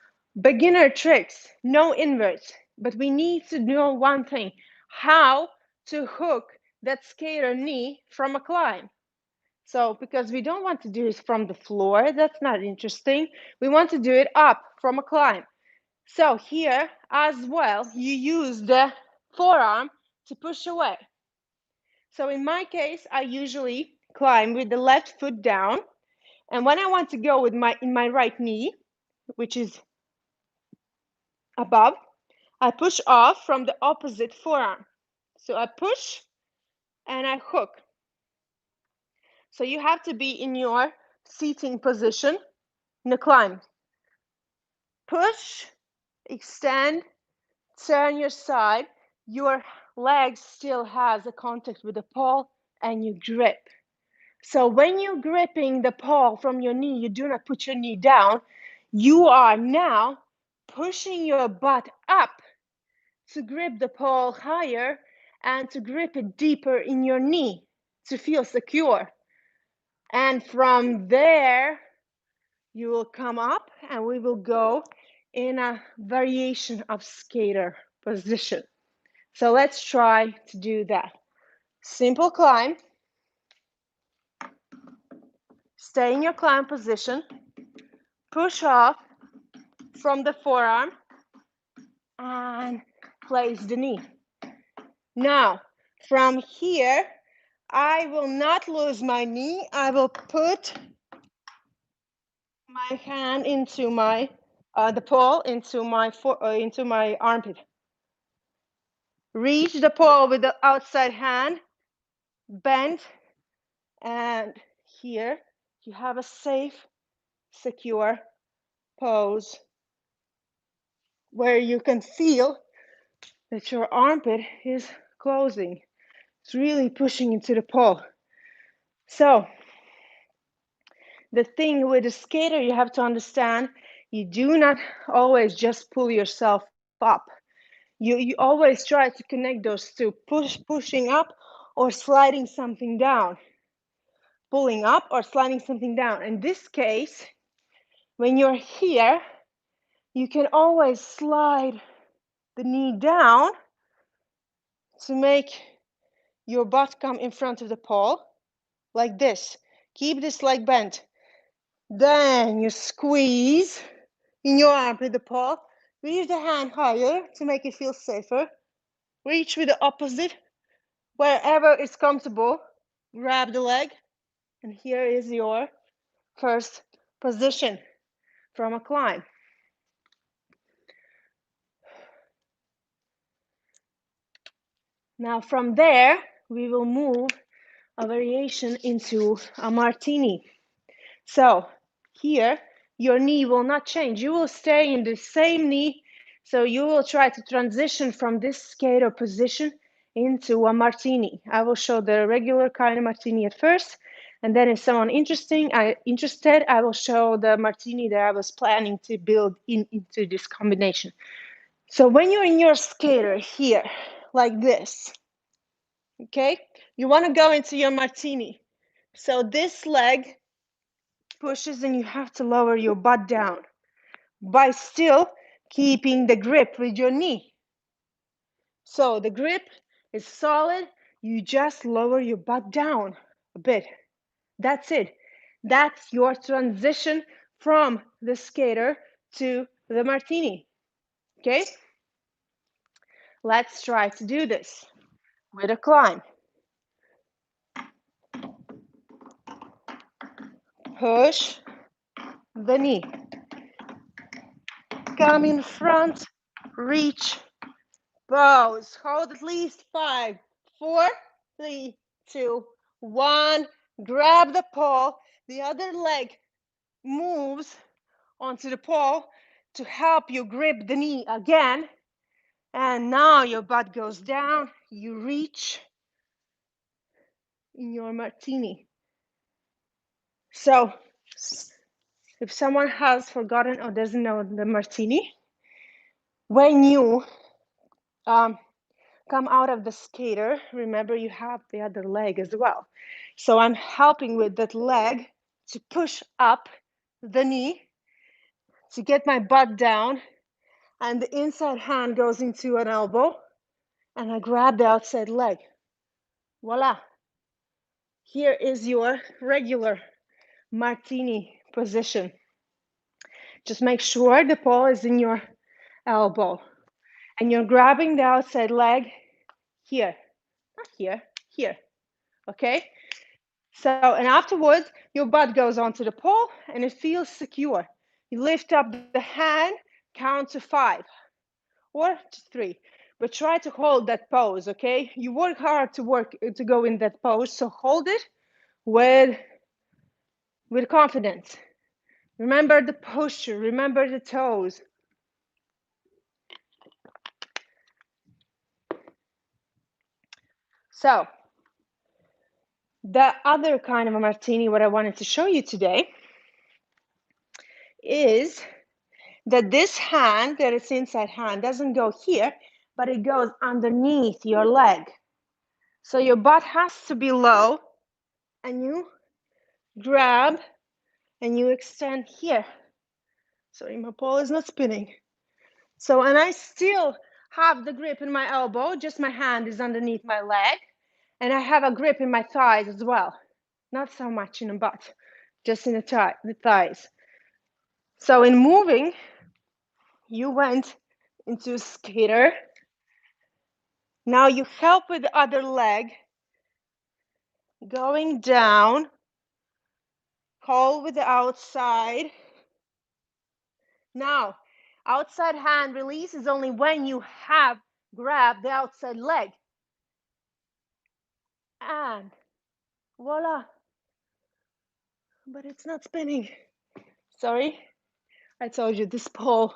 beginner tricks, no inverts, but we need to know one thing, how to hook that skater knee from a climb. So because we don't want to do it from the floor, that's not interesting. We want to do it up from a climb. So here as well, you use the forearm to push away. So in my case, I usually climb with the left foot down. And when I want to go with my right knee, which is above, I push off from the opposite forearm. So I push and I hook. So you have to be in your seating position in the climb. Push, extend, turn your side. Your leg still has a contact with the pole and you grip. So when you're gripping the pole from your knee, you do not put your knee down. You are now pushing your butt up to grip the pole higher and to grip it deeper in your knee to feel secure. And from there, you will come up and we will go in a variation of skater position. So let's try to do that. Simple climb. Stay in your climb position. Push off from the forearm and place the knee. Now, from here, I will not lose my knee. I will put my hand into my the pole into my armpit. Reach the pole with the outside hand, bend, and here you have a safe, secure pose where you can feel that your armpit is closing. It's really pushing into the pole. So the thing with a skater, you have to understand, you do not always just pull yourself up. You always try to connect those two, pushing up or sliding something down. Pulling up or sliding something down. In this case, when you're here, you can always slide the knee down to make your butt come in front of the pole, like this. Keep this leg bent. Then you squeeze in your arm with the pole. Reach the hand higher to make it feel safer. Reach with the opposite, wherever it's comfortable. Grab the leg, and here is your first position from a climb. Now from there, we will move a variation into a martini. So here, your knee will not change. You will stay in the same knee. So you will try to transition from this skater position into a martini. I will show the regular kind of martini at first. And then if someone interested, I will show the martini that I was planning to build into this combination. So when you're in your skater here, like this, okay, you want to go into your martini. So this leg pushes and you have to lower your butt down by still keeping the grip with your knee. So the grip is solid. You just lower your butt down a bit. That's it. That's your transition from the skater to the martini. Okay? Let's try to do this with a climb. Push the knee. Come in front, reach, pose. Hold at least 5, 4, 3, 2, 1. Grab the pole. The other leg moves onto the pole to help you grip the knee again. And now your butt goes down. You reach in your martini. So if someone has forgotten or doesn't know the martini, when you come out of the skater, remember you have the other leg as well. So I'm helping with that leg to push up the knee to get my butt down, and the inside hand goes into an elbow and I grab the outside leg. Voila. Here is your regular martini position. Just make sure the pole is in your elbow and you're grabbing the outside leg here, not here, here, okay? So, and afterwards, your butt goes onto the pole and it feels secure. You lift up the hand, count to 5 or to 3, but try to hold that pose, okay? You work hard to go in that pose, so hold it with confidence. Remember the posture, remember the toes. So, the other kind of a martini, what I wanted to show you today is that this hand, that is inside hand, doesn't go here, but it goes underneath your leg. So your butt has to be low, and you grab and you extend here. Sorry, my pole is not spinning. So, and I still have the grip in my elbow, just my hand is underneath my leg, and I have a grip in my thighs as well. Not so much in the butt, just in the thighs. So in moving, you went into skater. Now you help with the other leg, going down, hold with the outside. Now, outside hand release is only when you have grabbed the outside leg. And voila. But it's not spinning. Sorry, I told you this pole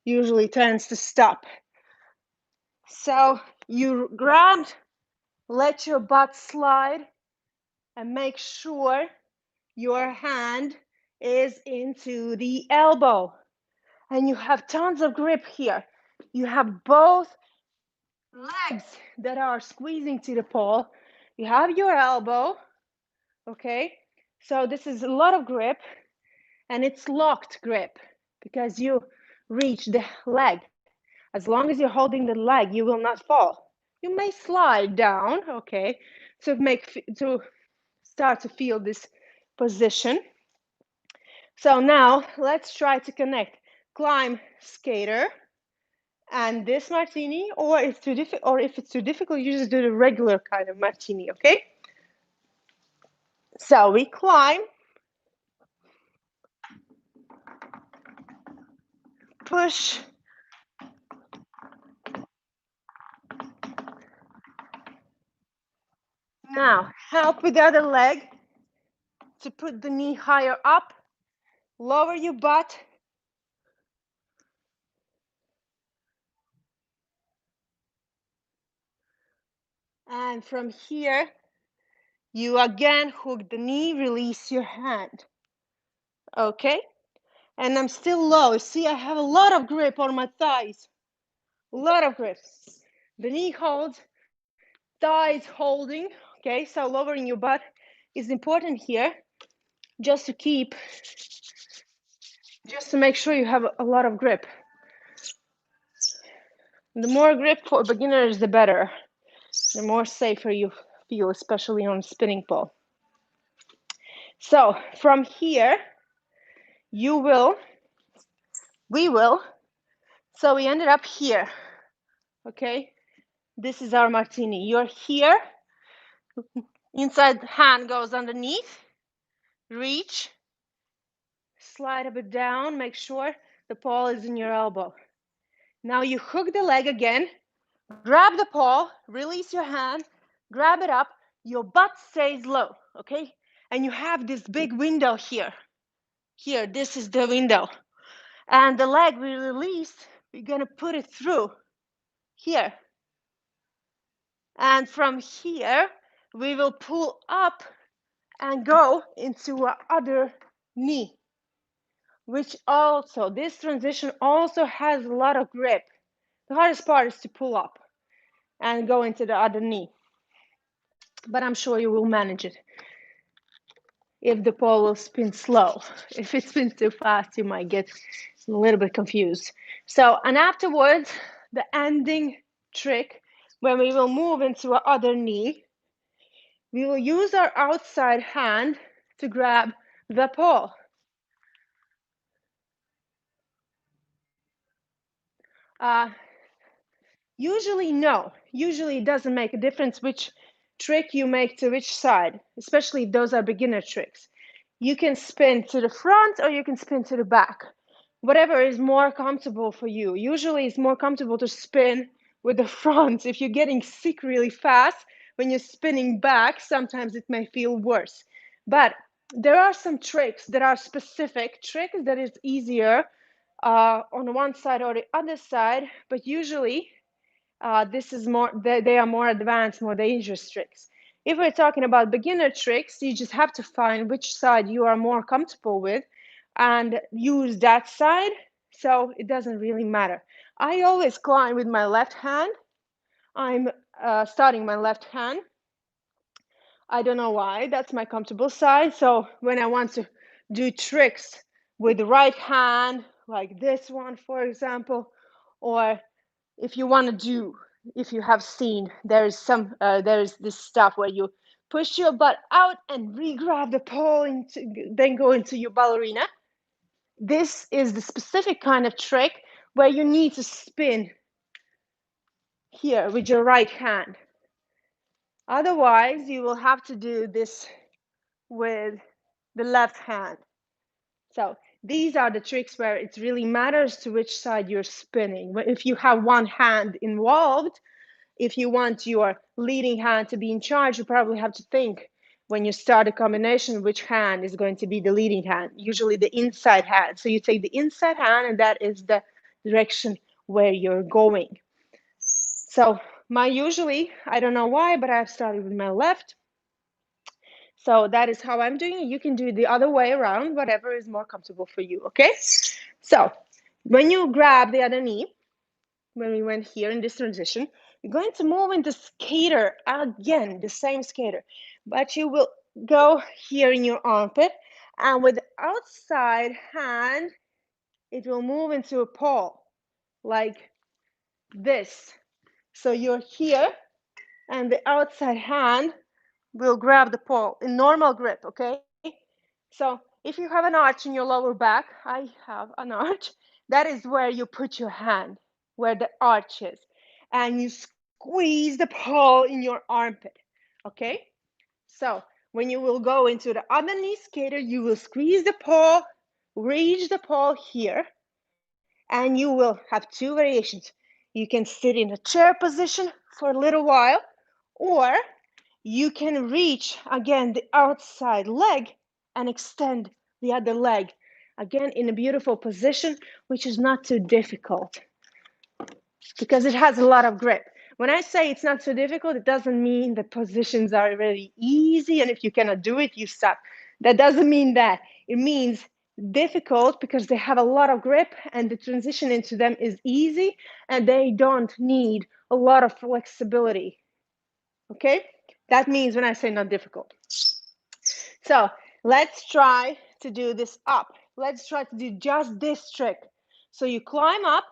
usually tends to stop. So you grabbed, let your butt slide, and make sure your hand is into the elbow. And you have tons of grip here. You have both legs that are squeezing to the pole. You have your elbow, okay? So this is a lot of grip, and it's locked grip because you reach the leg. As long as you're holding the leg, you will not fall. You may slide down, okay, to start to feel this position. So now let's try to connect climb skater and this martini, or if it's too difficult, you just do the regular kind of martini, okay? So we climb, push, now help with the other leg to put the knee higher up Lower your butt. And from here, you again hook the knee, release your hand. Okay? And I'm still low. See, I have a lot of grip on my thighs. A lot of grip. The knee holds, thighs holding. Okay, so lowering your butt is important here, just to keep, just to make sure you have a lot of grip. The more grip for beginners, the better. The more safer you feel, especially on spinning pole. So from here, we will, so we ended up here, okay? This is our martini. You're here, inside hand goes underneath, reach, slide a bit down, make sure the pole is in your elbow. Now you hook the leg again, grab the pole, release your hand, grab it up, your butt stays low, okay? And you have this big window here. Here, this is the window. And the leg we released, we're gonna put it through here. And from here, we will pull up and go into our other knee, which also, this transition also has a lot of grip. The hardest part is to pull up and go into the other knee. But I'm sure you will manage it. If the pole will spin slow. If it spins too fast, you might get a little bit confused. So, and afterwards, the ending trick, when we will move into our other knee, we will use our outside hand to grab the pole. Usually, no. Usually, it doesn't make a difference which trick you make to which side, especially if those are beginner tricks. You can spin to the front or you can spin to the back. Whatever is more comfortable for you. Usually, it's more comfortable to spin with the front. If you're getting sick really fast when you're spinning back, sometimes it may feel worse. But there are some tricks that are specific tricks that is easier on one side or the other side, but usually this is more, they are more advanced, more dangerous tricks. If we're talking about beginner tricks, you just have to find which side you are more comfortable with and use that side. So it doesn't really matter. I always climb with my left hand. I'm starting my left hand. I don't know why, that's my comfortable side. So when I want to do tricks with the right hand, like this one, for example, or if you want to do, if you have seen, there's this stuff where you push your butt out and re-grab the pole into, then go into your ballerina. This is the specific kind of trick where you need to spin here with your right hand. Otherwise, you will have to do this with the left hand. So these are the tricks where it really matters to which side you're spinning. If you have one hand involved, if you want your leading hand to be in charge, you probably have to think when you start a combination which hand is going to be the leading hand, usually the inside hand. So you take the inside hand and that is the direction where you're going. So usually, I don't know why, but I've started with my left. So that is how I'm doing it. You can do it the other way around, whatever is more comfortable for you, okay? So when you grab the other knee, when we went here in this transition, you're going to move into skater again, the same skater, but you will go here in your armpit, and with the outside hand, it will move into a pole, like this. So you're here, and the outside hand will grab the pole in normal grip, okay? So if you have an arch in your lower back, I have an arch, that is where you put your hand, where the arch is, and you squeeze the pole in your armpit, okay? So when you will go into the other knee skater, you will squeeze the pole, reach the pole here, and you will have two variations. You can sit in a chair position for a little while, or you can reach again the outside leg and extend the other leg Again, in a beautiful position, which is not too difficult because it has a lot of grip. When I say it's not so difficult, it doesn't mean the positions are really easy, and if you cannot do it, you stop. That doesn't mean that. It means difficult because they have a lot of grip and the transition into them is easy and they don't need a lot of flexibility. Okay? That means when I say not difficult. So let's try to do this up. Let's try to do just this trick. So you climb up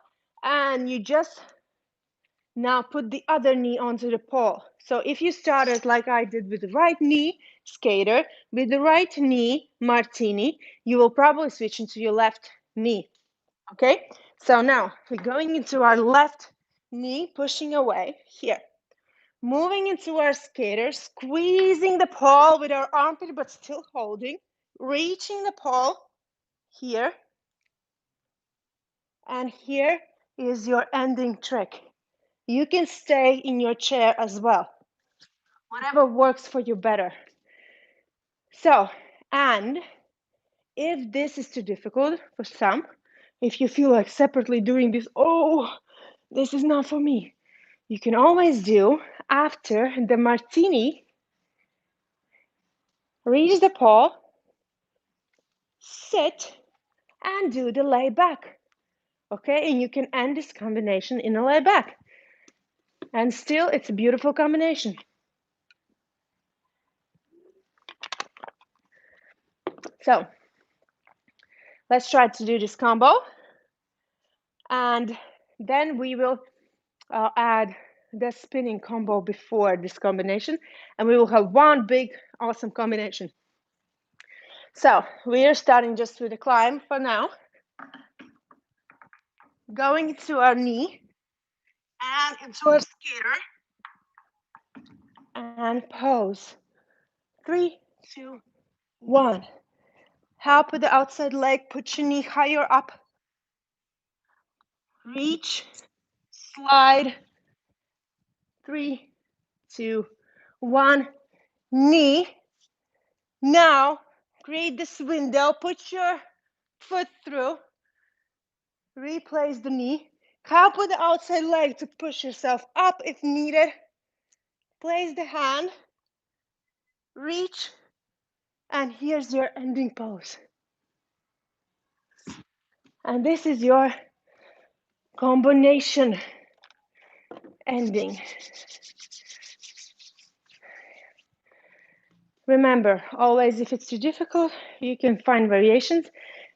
and you just now put the other knee onto the pole. So if you started like I did with the right knee, skater, with the right knee, martini, you will probably switch into your left knee. Okay, so now we're going into our left knee, pushing away here. Moving into our skater, squeezing the pole with our armpit, but still holding. Reaching the pole here. And here is your ending trick. You can stay in your chair as well. Whatever works for you better. So, and if this is too difficult for some, if you feel like separately doing this, oh, this is not for me, you can always do after the martini, reach the pole, sit, and do the lay back. Okay, and you can end this combination in a lay back. And still, it's a beautiful combination. So, let's try to do this combo. And then we will add the spinning combo before this combination. And we will have one big, awesome combination. So, we are starting just with a climb for now. Going into our knee and into our skater. And pose. 3, 2, 1. Help with the outside leg. Put your knee higher up. Reach. Slide. 3, 2, 1. Knee. Now, create this window. Put your foot through. Replace the knee. Help with the outside leg to push yourself up if needed. Place the hand. Reach. And here's your ending pose. And this is your combination ending. Remember, always if it's too difficult, you can find variations.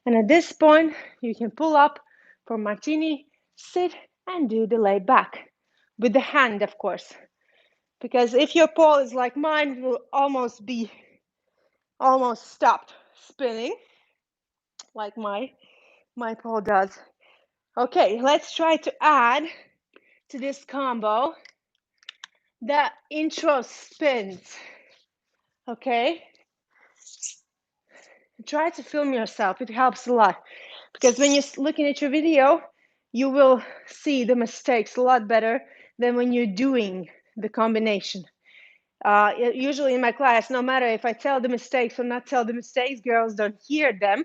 And at this point, you can pull up for martini, sit, and do the lay back. With the hand, of course. Because if your pole is like mine, it will almost stopped spinning, like my pole does. Okay, let's try to add to this combo the intro spins. Okay, try to film yourself. It helps a lot because when you're looking at your video, you will see the mistakes a lot better than when you're doing the combination. Usually in my class, no matter if I tell the mistakes or not tell the mistakes, girls don't hear them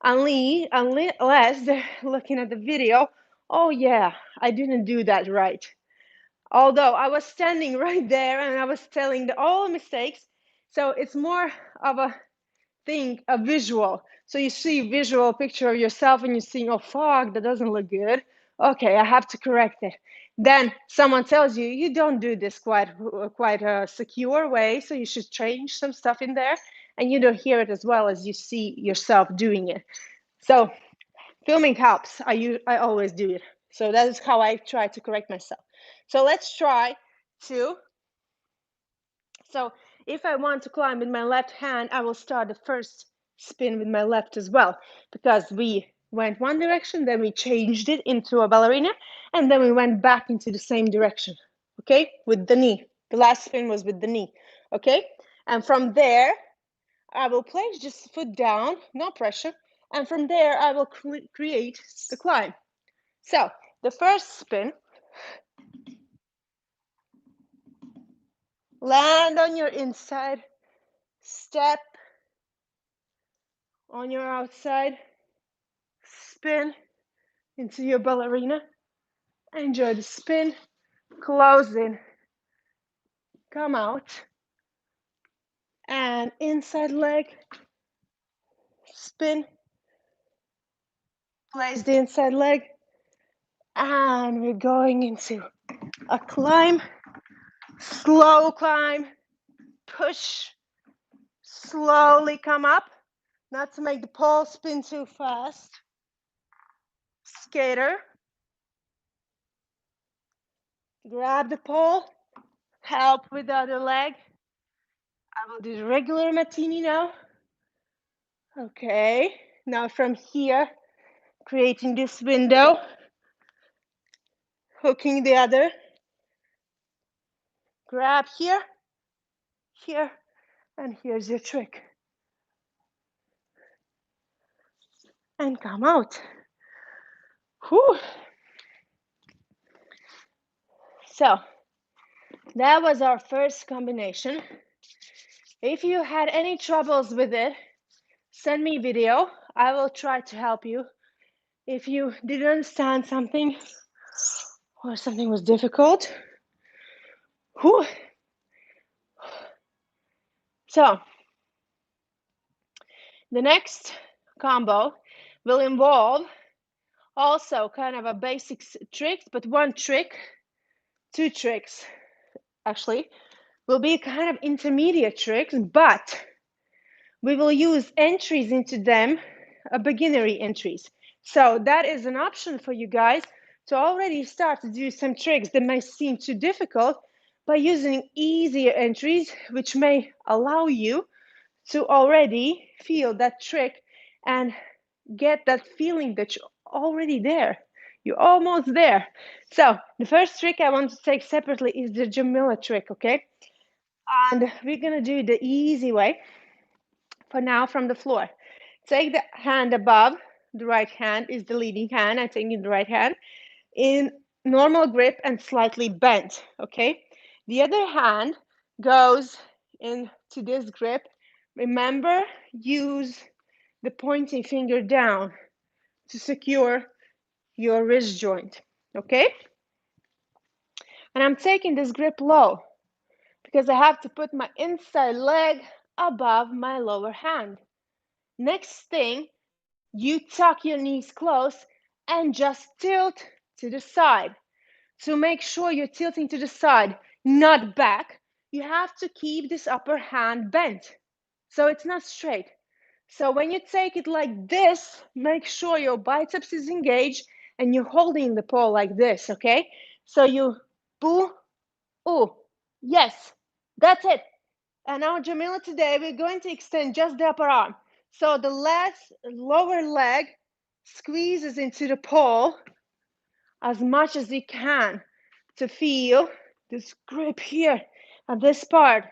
unless they're looking at the video. Oh yeah, I didn't do that right. Although I was standing right there and I was telling all mistakes. So it's more of a thing, a visual. So you see a visual picture of yourself and you're seeing, oh fuck, that doesn't look good. Okay, I have to correct it. Then someone tells you, you don't do this quite a secure way, so you should change some stuff in there, and you don't hear it as well as you see yourself doing it. So filming helps. I always do it. So that is how I try to correct myself. So let's try to. So if I want to climb with my left hand, I will start the first spin with my left as well, because we went one direction, then we changed it into a ballerina, and then we went back into the same direction, okay, with the knee. The last spin was with the knee, okay? And from there, I will place just foot down, no pressure, and from there, I will create the climb. So the first spin, land on your inside, step on your outside, spin into your ballerina. Enjoy the spin. Close in. Come out. And inside leg. Spin. Place the inside leg. And we're going into a climb. Slow climb. Push. Slowly come up. Not to make the pole spin too fast. Skater. Grab the pole. Help with the other leg. I will do the regular martini now. Okay. Now from here, creating this window. Hooking the other. Grab here. Here. And here's your trick. And come out. Whew. So that was our first combination. If you had any troubles with it, send me a video. I will try to help you. If you didn't understand something or something was difficult. Whew. So the next combo will involve also kind of a basic trick, but one trick, two tricks actually, will be kind of intermediate tricks, but we will use entries into them, beginnery entries. So that is an option for you guys to already start to do some tricks that may seem too difficult by using easier entries, which may allow you to already feel that trick and get that feeling that you're already there. You're almost there. So the first trick I want to take separately is the Jamila trick, okay? And we're gonna do the easy way for now from the floor. Take the hand above, the right hand is the leading hand, I think in the right hand, in normal grip and slightly bent, okay? The other hand goes into this grip. Remember, use the pointing finger down to secure your wrist joint, okay? And I'm taking this grip low because I have to put my inside leg above my lower hand. Next thing, you tuck your knees close and just tilt to the side. So make sure you're tilting to the side, not back. You have to keep this upper hand bent, so it's not straight. So when you take it like this, make sure your biceps is engaged and you're holding the pole like this, okay? So you boo, ooh, yes, that's it. And now, Jamila, today we're going to extend just the upper arm. So the last lower leg squeezes into the pole as much as you can to feel this grip here at this part.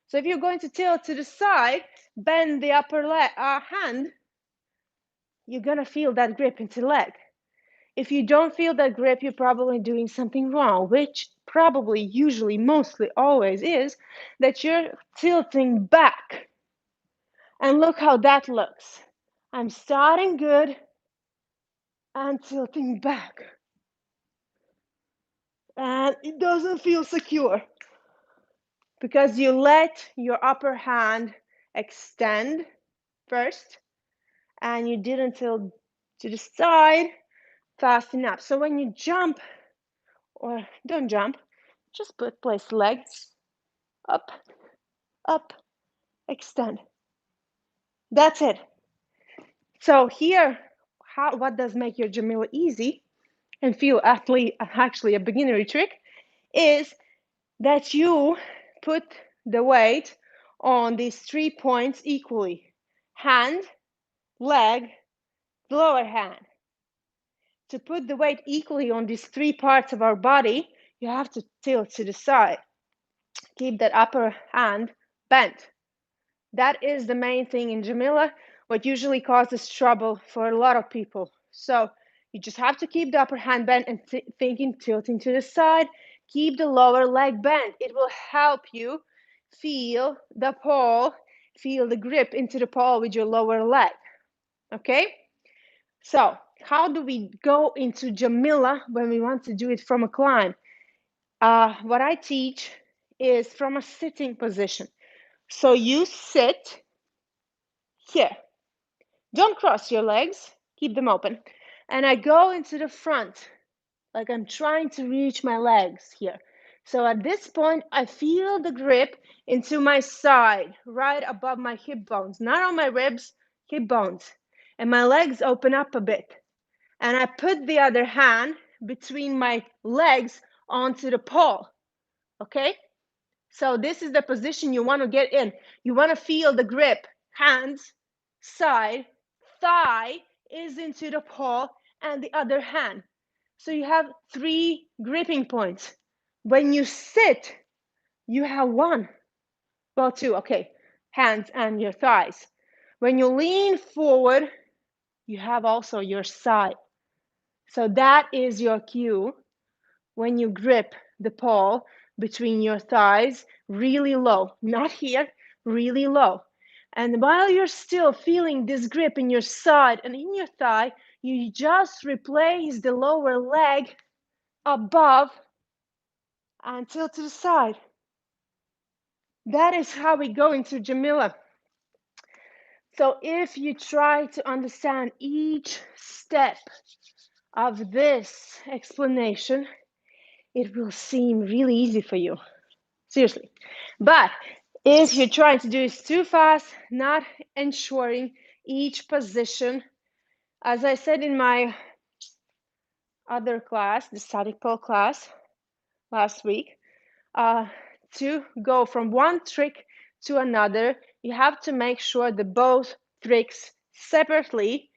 So if you're going to tilt to the side, bend the upper hand, you're gonna feel that grip into the leg. If you don't feel that grip, you're probably doing something wrong, which probably, usually, mostly, always is that you're tilting back. And look how that looks. I'm starting good and tilting back. And it doesn't feel secure because you let your upper hand extend first and you didn't tilt to the side fast enough. So when you jump, or don't jump, just place legs up, up, extend. That's it. So here, what does make your Jamila easy and feel actually a beginner trick is that you put the weight on these 3 points equally. Hand, leg, the lower hand. To put the weight equally on these 3 parts of our body, you have to tilt to the side. Keep that upper hand bent. That is the main thing in Jamila, what usually causes trouble for a lot of people. So you just have to keep the upper hand bent and tilting to the side. Keep the lower leg bent. It will help you feel the pole, feel the grip into the pole with your lower leg. Okay? So how do we go into Jamila when we want to do it from a climb? What I teach is from a sitting position. So you sit here. Don't cross your legs, keep them open. And I go into the front, like I'm trying to reach my legs here. So at this point, I feel the grip into my side, right above my hip bones, not on my ribs, hip bones. And my legs open up a bit. And I put the other hand between my legs onto the pole, okay? So this is the position you want to get in. You want to feel the grip, hands, side, thigh is into the pole, and the other hand. So you have 3 gripping points. When you sit, you have 1. Well, 2, okay, hands and your thighs. When you lean forward, you have also your side. So that is your cue when you grip the pole between your thighs really low, not here, really low. And while you're still feeling this grip in your side and in your thigh, you just replace the lower leg above and tilt to the side. That is how we go into Jamila. So if you try to understand each step of this explanation, it will seem really easy for you. Seriously. But if you're trying to do this too fast, not ensuring each position, as I said in my other class, the static pole class last week, to go from one trick to another, you have to make sure that both tricks separately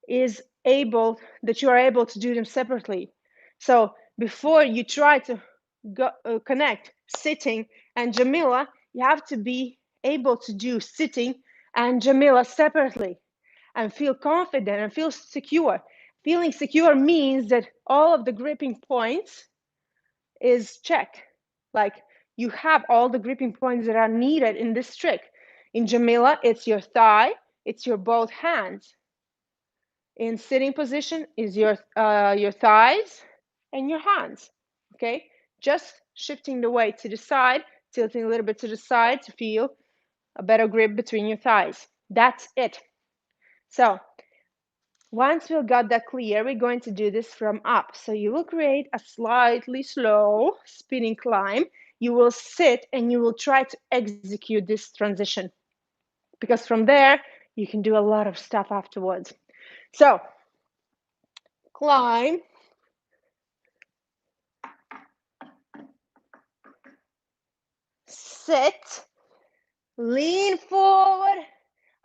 that you are able to do them separately. So before you try to connect sitting and Jamila, you have to be able to do sitting and Jamila separately and feel confident and feel secure. Feeling secure means that all of the gripping points is checked. Like you have all the gripping points that are needed in this trick. In Jamila, it's your thigh, it's your both hands. In sitting position is your thighs and your hands, okay? Just shifting the weight to the side, tilting a little bit to the side to feel a better grip between your thighs. That's it. So once we've got that clear, we're going to do this from up. So you will create a slightly slow spinning climb. You will sit and you will try to execute this transition because from there, you can do a lot of stuff afterwards. So climb, sit, lean forward.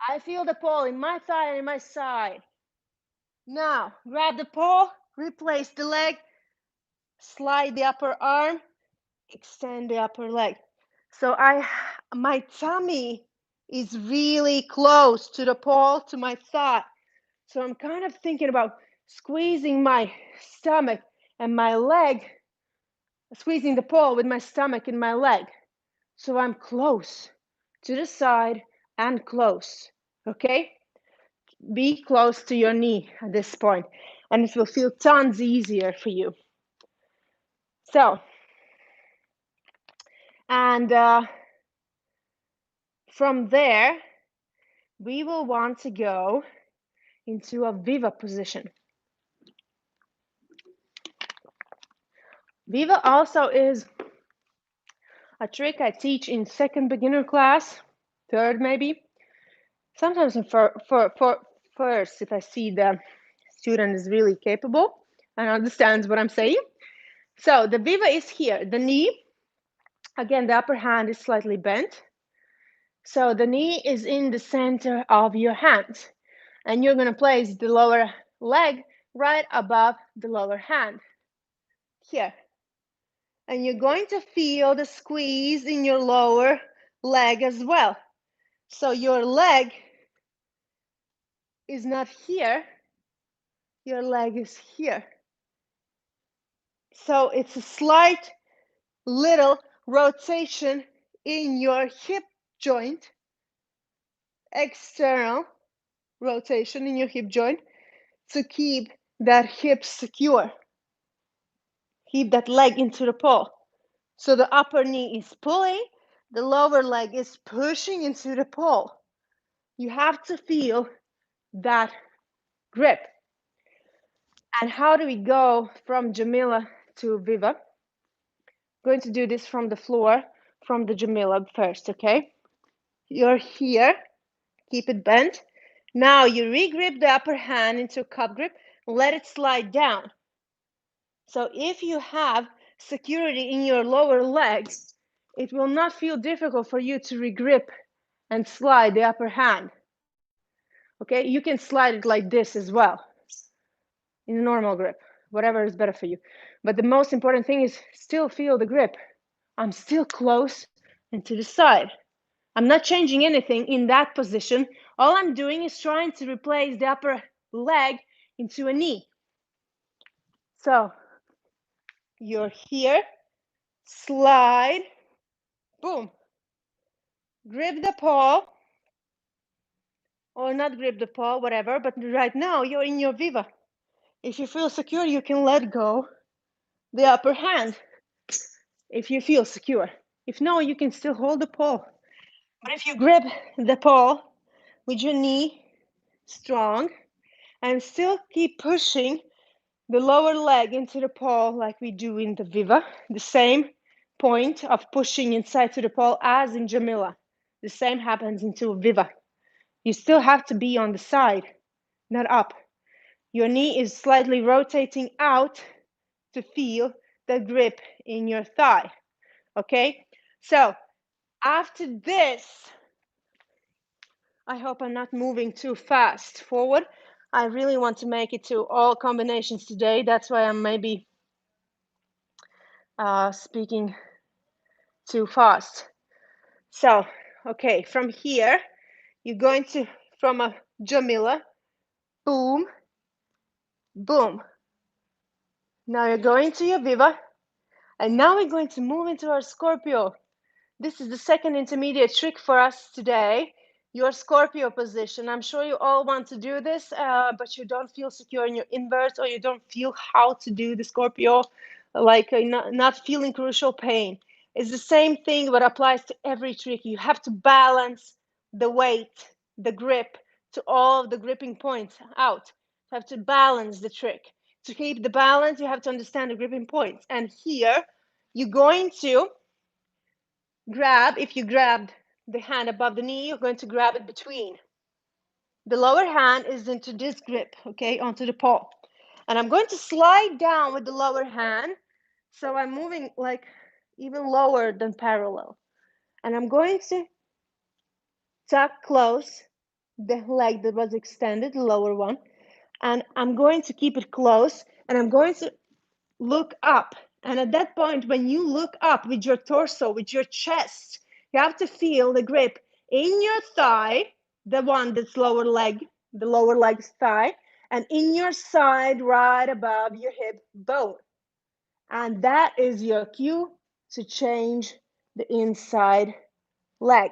I feel the pole in my thigh and in my side. Now, grab the pole, replace the leg, slide the upper arm, extend the upper leg. So my tummy is really close to the pole, to my thigh. So I'm kind of thinking about squeezing my stomach and my leg, squeezing the pole with my stomach and my leg. So I'm close to the side and close, okay? Be close to your knee at this point, and it will feel tons easier for you. So, and from there, we will want to go into a Viva position. Viva also is a trick I teach in second beginner class, third maybe. Sometimes for first, if I see the student is really capable and understands what I'm saying. So the Viva is here. The knee, again, the upper hand is slightly bent. So the knee is in the center of your hands. And you're going to place the lower leg right above the lower hand. Here. And you're going to feel the squeeze in your lower leg as well. So your leg is not here. Your leg is here. So it's a slight little rotation in your hip joint, external rotation in your hip joint to keep that hip secure. Keep that leg into the pole. So the upper knee is pulling, the lower leg is pushing into the pole. You have to feel that grip. And how do we go from Jamila to Viva? I'm going to do this from the floor, from the Jamila first, okay? You're here, keep it bent. Now you regrip the upper hand into a cup grip, let it slide down. So if you have security in your lower legs, it will not feel difficult for you to regrip and slide the upper hand. Okay, you can slide it like this as well, in a normal grip, whatever is better for you. But the most important thing is still feel the grip. I'm still close and to the side. I'm not changing anything in that position. All I'm doing is trying to replace the upper leg into a knee. So you're here, slide, boom. Grip the paw, or not grip the paw, whatever, but right now you're in your Viva. If you feel secure, you can let go the upper hand if you feel secure. If no, you can still hold the paw. But if you grip the paw with your knee strong and still keep pushing the lower leg into the paw like we do in the Viva, the same point of pushing inside to the paw as in Jamila. The same happens into Viva. You still have to be on the side, not up. Your knee is slightly rotating out to feel the grip in your thigh, okay? So after this, I hope I'm not moving too fast forward. I really want to make it to all combinations today. That's why I'm maybe speaking too fast. So, okay, from here, you're going to, from a Jamila, boom, boom. Now you're going to your Viva, and now we're going to move into our Scorpio. This is the second intermediate trick for us today, your Scorpio position. I'm sure you all want to do this, but you don't feel secure in your inverts, or you don't feel how to do the Scorpio, like not feeling crucial pain. It's the same thing but applies to every trick. You have to balance the weight, the grip to all of the gripping points out. You have to balance the trick. To keep the balance, you have to understand the gripping points. And here, you're going to grab, if you grabbed the hand above the knee, you're going to grab it between. The lower hand is into this grip, okay, onto the paw. And I'm going to slide down with the lower hand. So I'm moving like even lower than parallel. And I'm going to tuck close the leg that was extended, the lower one. And I'm going to keep it close. And I'm going to look up. And at that point, when you look up with your torso, with your chest, you have to feel the grip in your thigh, the one that's lower leg, the lower leg's thigh, and in your side right above your hip bone. And that is your cue to change the inside leg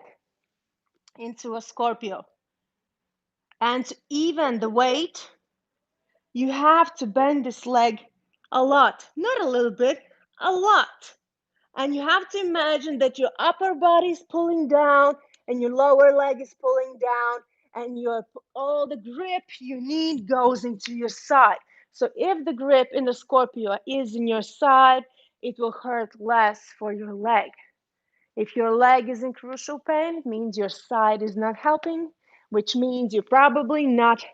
into a Scorpio. And to even the weight, you have to bend this leg a lot, not a little bit, a lot. And you have to imagine that your upper body is pulling down and your lower leg is pulling down, and all the grip you need goes into your side. So if the grip in the Scorpio is in your side, it will hurt less for your leg. If your leg is in crucial pain, it means your side is not helping, which means you're probably not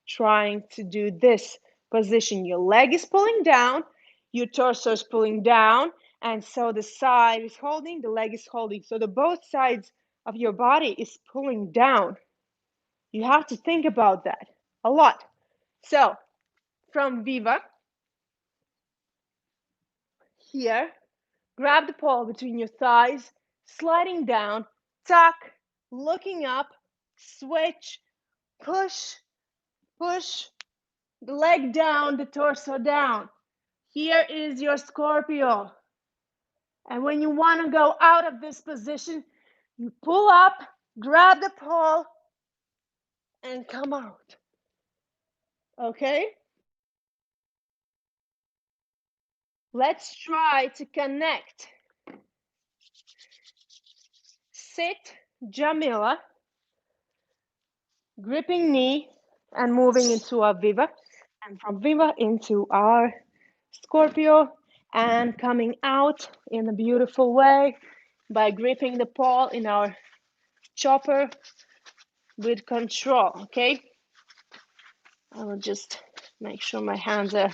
trying to do this position. Your leg is pulling down, your torso is pulling down, and so the side is holding, the leg is holding. So the both sides of your body is pulling down. You have to think about that a lot. So from Viva, here, grab the paw between your thighs, sliding down, tuck, looking up, switch, push, push, the leg down, the torso down. Here is your Scorpio. And when you want to go out of this position, you pull up, grab the paw, and come out. Okay? Let's try to connect. Sit, Jamila, gripping knee and moving into our Viva. And from Viva into our Scorpio and coming out in a beautiful way by gripping the paw in our chopper with control, okay? I will just make sure my hands are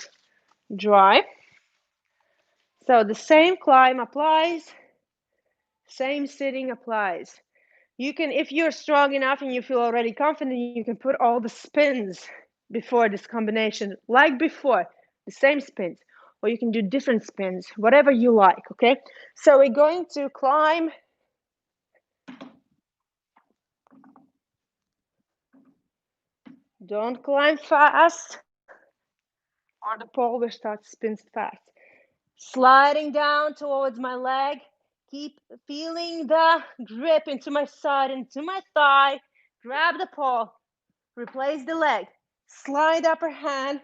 dry. So the same climb applies, same sitting applies. You can, if you're strong enough and you feel already confident, you can put all the spins before this combination, like before, the same spins, or you can do different spins, whatever you like, okay? So we're going to climb. Don't climb fast, or the pole will start spins fast. Sliding down towards my leg. Keep feeling the grip into my side, into my thigh. Grab the pole. Replace the leg. Slide upper hand.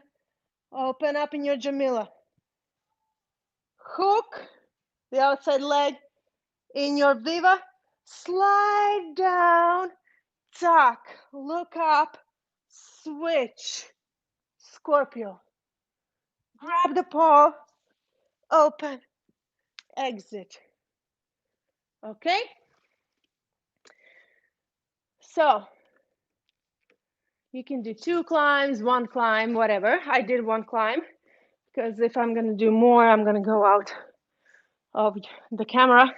Open up in your Jamila. Hook the outside leg in your Viva. Slide down. Tuck. Look up. Switch. Scorpio. Grab the pole. Open. Exit. Okay? So you can do 2 climbs, 1 climb, whatever. I did 1 climb because if I'm gonna do more, I'm gonna go out of the camera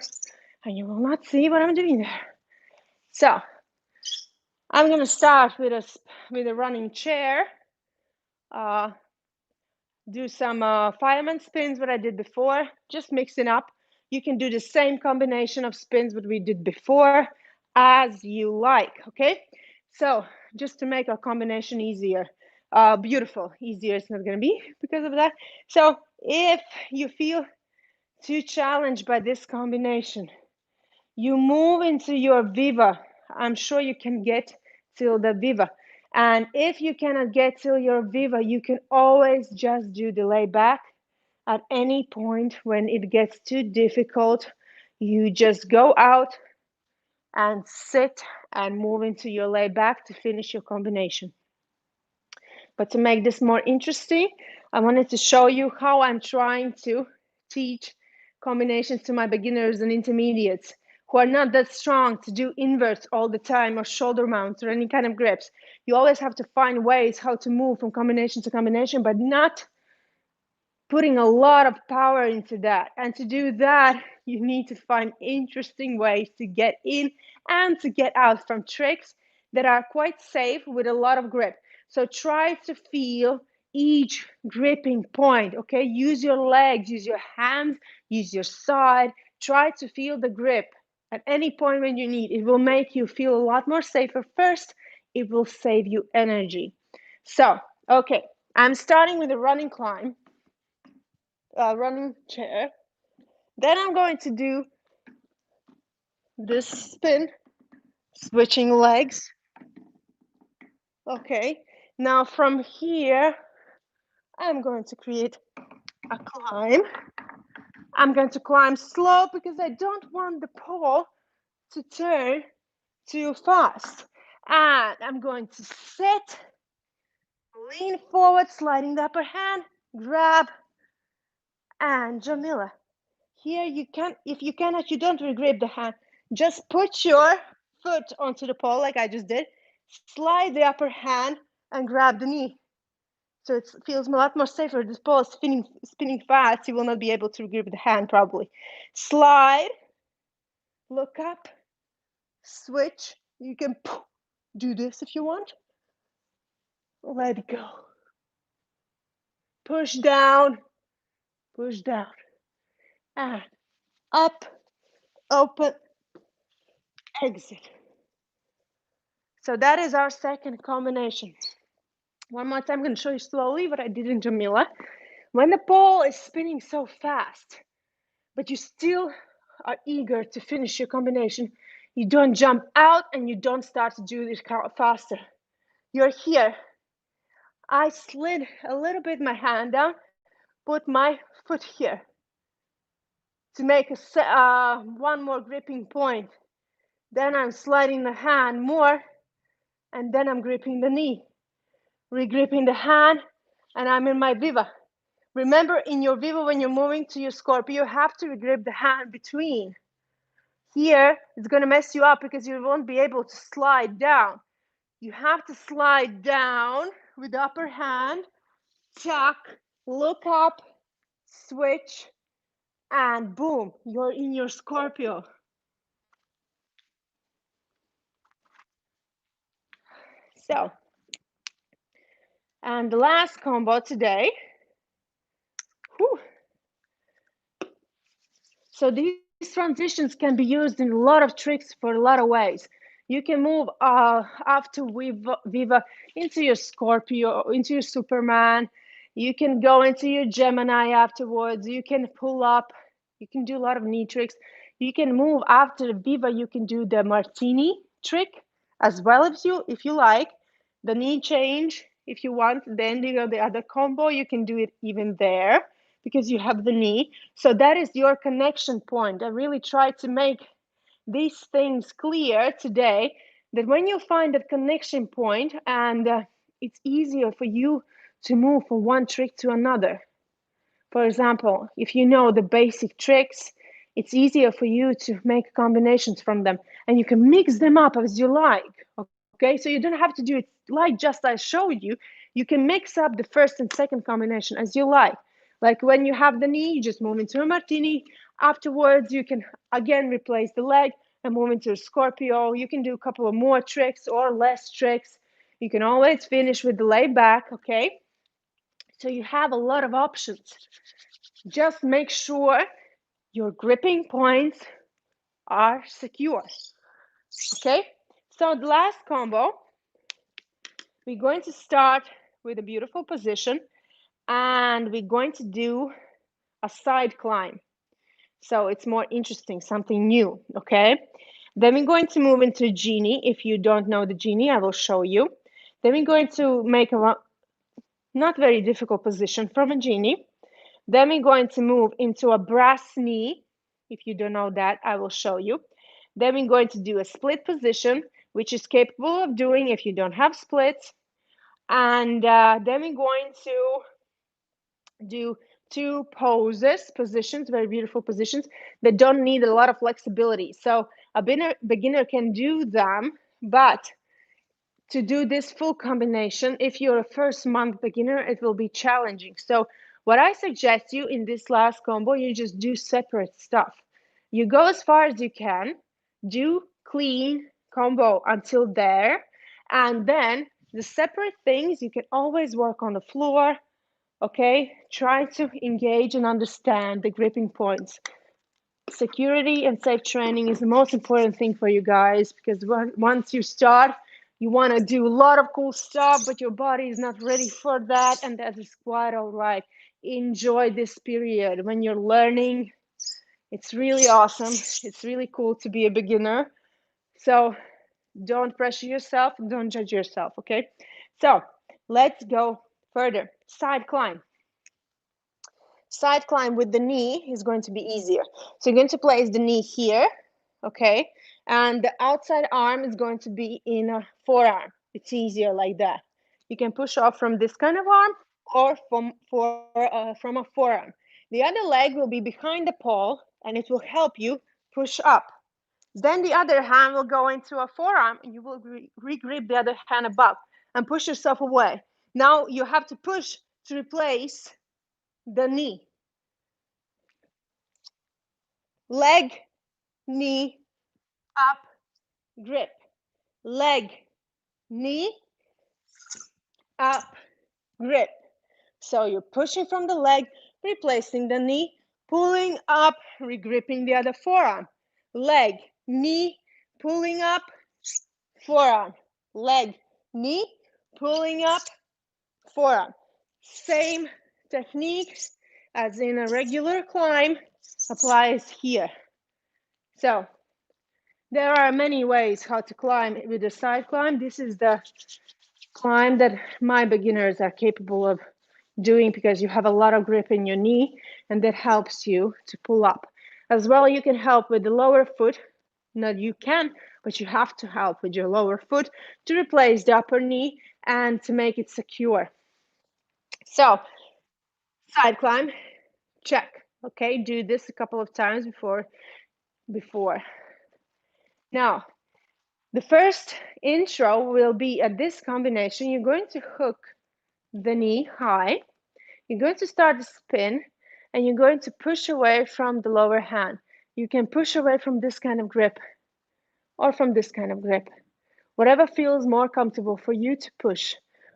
and you will not see what I'm doing there. So I'm gonna start with a running chair. Do some fireman spins, what I did before, just mixing up. You can do the same combination of spins what we did before as you like, okay? So just to make our combination easier, beautiful, easier it's not gonna be because of that. So if you feel too challenged by this combination, you move into your Viva. I'm sure you can get till the Viva. And if you cannot get till your Viva, you can always just do the lay back. At any point when it gets too difficult, you just go out and sit and move into your lay back to finish your combination. But to make this more interesting, I wanted to show you how I'm trying to teach combinations to my beginners and intermediates who are not that strong to do inverts all the time or shoulder mounts or any kind of grips. You always have to find ways how to move from combination to combination, but not putting a lot of power into that. And to do that, you need to find interesting ways to get in and to get out from tricks that are quite safe with a lot of grip. So try to feel each gripping point, okay? Use your legs, use your hands, use your side. Try to feel the grip at any point when you need. It will make you feel a lot more safer first. It will save you energy. So, okay, I'm starting with a running climb. Running chair. Then I'm going to do this spin, switching legs. Okay, now from here, I'm going to create a climb. I'm going to climb slow because I don't want the pole to turn too fast. And I'm going to sit, lean forward, sliding the upper hand, grab, and Jamila. Here you can, if you cannot, you don't grip the hand. Just put your foot onto the pole like I just did. Slide the upper hand and grab the knee. So it feels a lot more safer. This pole is spinning fast. You will not be able to grip the hand probably. Slide, look up, switch. You can do this if you want. Let it go. Push down, and up, open, exit. So that is our second combination. One more time, I'm going to show you slowly what I did in Jamila. When the pole is spinning so fast, but you still are eager to finish your combination, you don't jump out and you don't start to do this faster. You're here. I slid a little bit my hand down, put my foot here. to make one more gripping point. Then I'm sliding the hand more, and then I'm gripping the knee, re-gripping the hand, and I'm in my viva. Remember, in your viva, when you're moving to your scorpio, you have to grip the hand between. Here, it's going to mess you up because you won't be able to slide down. You have to slide down with the upper hand, tuck, look up, switch, and boom, you're in your scorpio. So, and the last combo today. Whew. So these transitions can be used in a lot of tricks for a lot of ways. You can move after Viva into your Scorpio, into your Superman. You can go into your Gemini afterwards. You can pull up. You can do a lot of knee tricks. You can move after Viva. You can do the Martini trick as well if you like. The knee change, if you want. Then you know the other combo. You can do it even there because you have the knee. So that is your connection point. I really try to make these things clear today, that when you find that connection point, and it's easier for you to move from one trick to another. For example, if you know the basic tricks, it's easier for you to make combinations from them, and you can mix them up as you like. Okay, so you don't have to do it like just I showed you. You can mix up the first and second combination as you like. Like when you have the knee, you just move into a Martini. Afterwards, you can again replace the leg and move into a Scorpio. You can do a couple of more tricks or less tricks. You can always finish with the lay back, okay? So you have a lot of options. Just make sure your gripping points are secure, okay? So the last combo, we're going to start with a beautiful position, and we're going to do a side climb. So it's more interesting, something new, okay? Then we're going to move into genie. If you don't know the genie, I will show you. Then we're going to make a not very difficult position from a genie. Then we're going to move into a brass knee. If you don't know that, I will show you. Then we're going to do a split position, which is capable of doing if you don't have splits. And then we're going to do two positions, very beautiful positions that don't need a lot of flexibility. So a beginner can do them, but to do this full combination, if you're a first month beginner, it will be challenging. So what I suggest you in this last combo, you just do separate stuff. You go as far as you can, do clean combo until there, and then the separate things, you can always work on the floor, okay? Try to engage and understand the gripping points. Security and safe training is the most important thing for you guys, because once you start, you want to do a lot of cool stuff, but your body is not ready for that, and that is quite all right. Enjoy this period when you're learning. It's really awesome. It's really cool to be a beginner. So don't pressure yourself, don't judge yourself, okay? So let's go further. Side climb. Side climb with the knee is going to be easier. So you're going to place the knee here, okay? And the outside arm is going to be in a forearm. It's easier like that. You can push off from this kind of arm or from a forearm. The other leg will be behind the pole, and it will help you push up. Then the other hand will go into a forearm, and you will re-grip the other hand above and push yourself away. Now you have to push to replace the knee. Leg, knee, up, grip. Leg, knee, up, grip. So you're pushing from the leg, replacing the knee, pulling up, regripping the other forearm. Leg, knee, pulling up, forearm. Leg, knee, pulling up, forearm. Same technique as in a regular climb applies here. So there are many ways how to climb with a side climb. This is the climb that my beginners are capable of doing because you have a lot of grip in your knee, and that helps you to pull up. As well, you can help with the lower foot. Not you can, but you have to help with your lower foot to replace the upper knee and to make it secure. So, side climb, check. Okay, do this a couple of times before. Now, the first intro will be at this combination. You're going to hook the knee high. You're going to start the spin, and you're going to push away from the lower hand. You can push away from this kind of grip or from this kind of grip. Whatever feels more comfortable for you to push,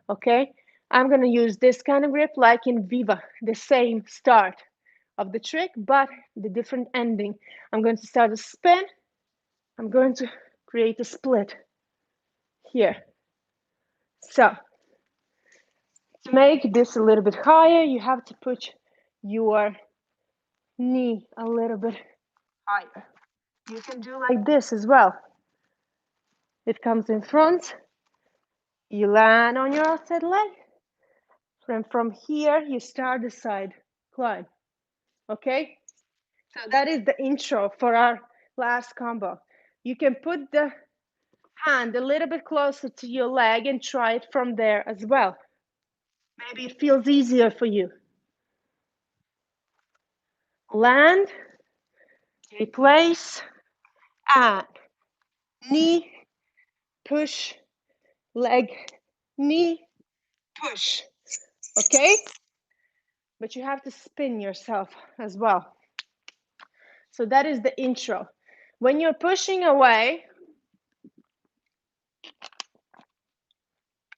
okay? I'm gonna use this kind of grip like in Viva, the same start of the trick, but the different ending. I'm going to start a spin. I'm going to create a split here. So, to make this a little bit higher, you have to put your knee a little bit higher. You can do like this as well. It comes in front. You land on your outside leg. And from here, you start the side climb. Okay? So that is the intro for our last combo. You can put the hand a little bit closer to your leg and try it from there as well. Maybe it feels easier for you. Land, replace, and knee, push, leg, knee, push. Okay? But you have to spin yourself as well. So that is the intro. When you're pushing away,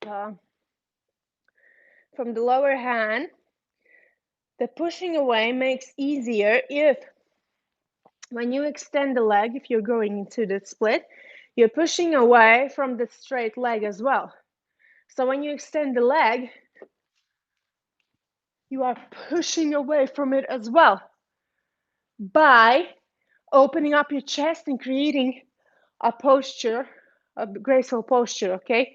from the lower hand, the pushing away makes easier if when you extend the leg, if you're going into the split, you're pushing away from the straight leg as well. So when you extend the leg, you are pushing away from it as well by opening up your chest and creating a posture, a graceful posture, okay?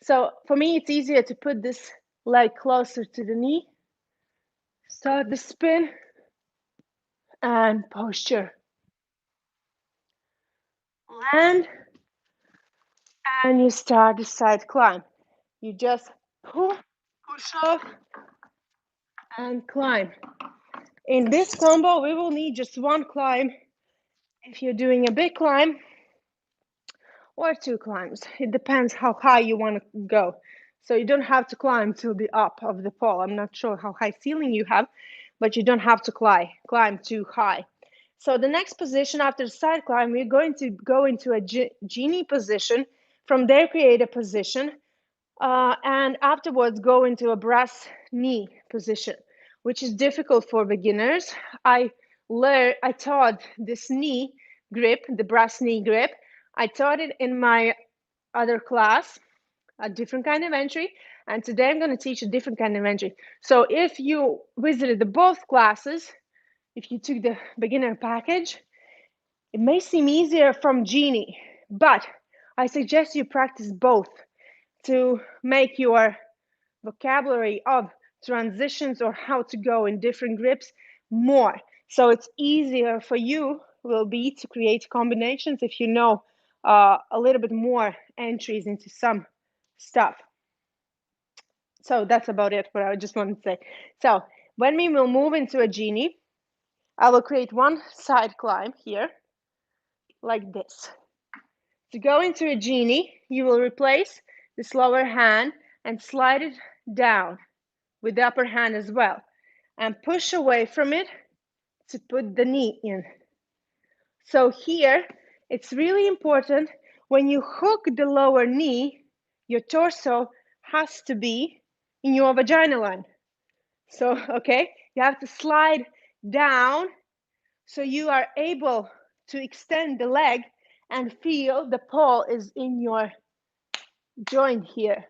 So for me, it's easier to put this leg closer to the knee, start the spin, and posture. Land, and you start the side climb. You just push off, and climb. In this combo, we will need just one climb if you're doing a big climb, or two climbs. It depends how high you want to go. So you don't have to climb to the up of the pole. I'm not sure how high ceiling you have, but you don't have to climb too high. So the next position after the side climb, we're going to go into a genie position. From there, create a position. And afterwards go into a brass knee position, which is difficult for beginners. I taught this knee grip, the brass knee grip. I taught it in my other class, a different kind of entry, and today I'm going to teach a different kind of entry. So if you visited the both classes, if you took the beginner package, it may seem easier from Genie, but I suggest you practice both to make your vocabulary of transitions or how to go in different grips more. So it's easier for you will be to create combinations if you know a little bit more entries into some stuff. So that's about it, what I just wanted to say. So when we will move into a genie, I will create one side climb here, like this. To go into a genie, you will replace this lower hand and slide it down with the upper hand as well, and push away from it to put the knee in. So here, it's really important when you hook the lower knee, your torso has to be in your vagina line. So, okay, you have to slide down so you are able to extend the leg and feel the pole is in your joint here.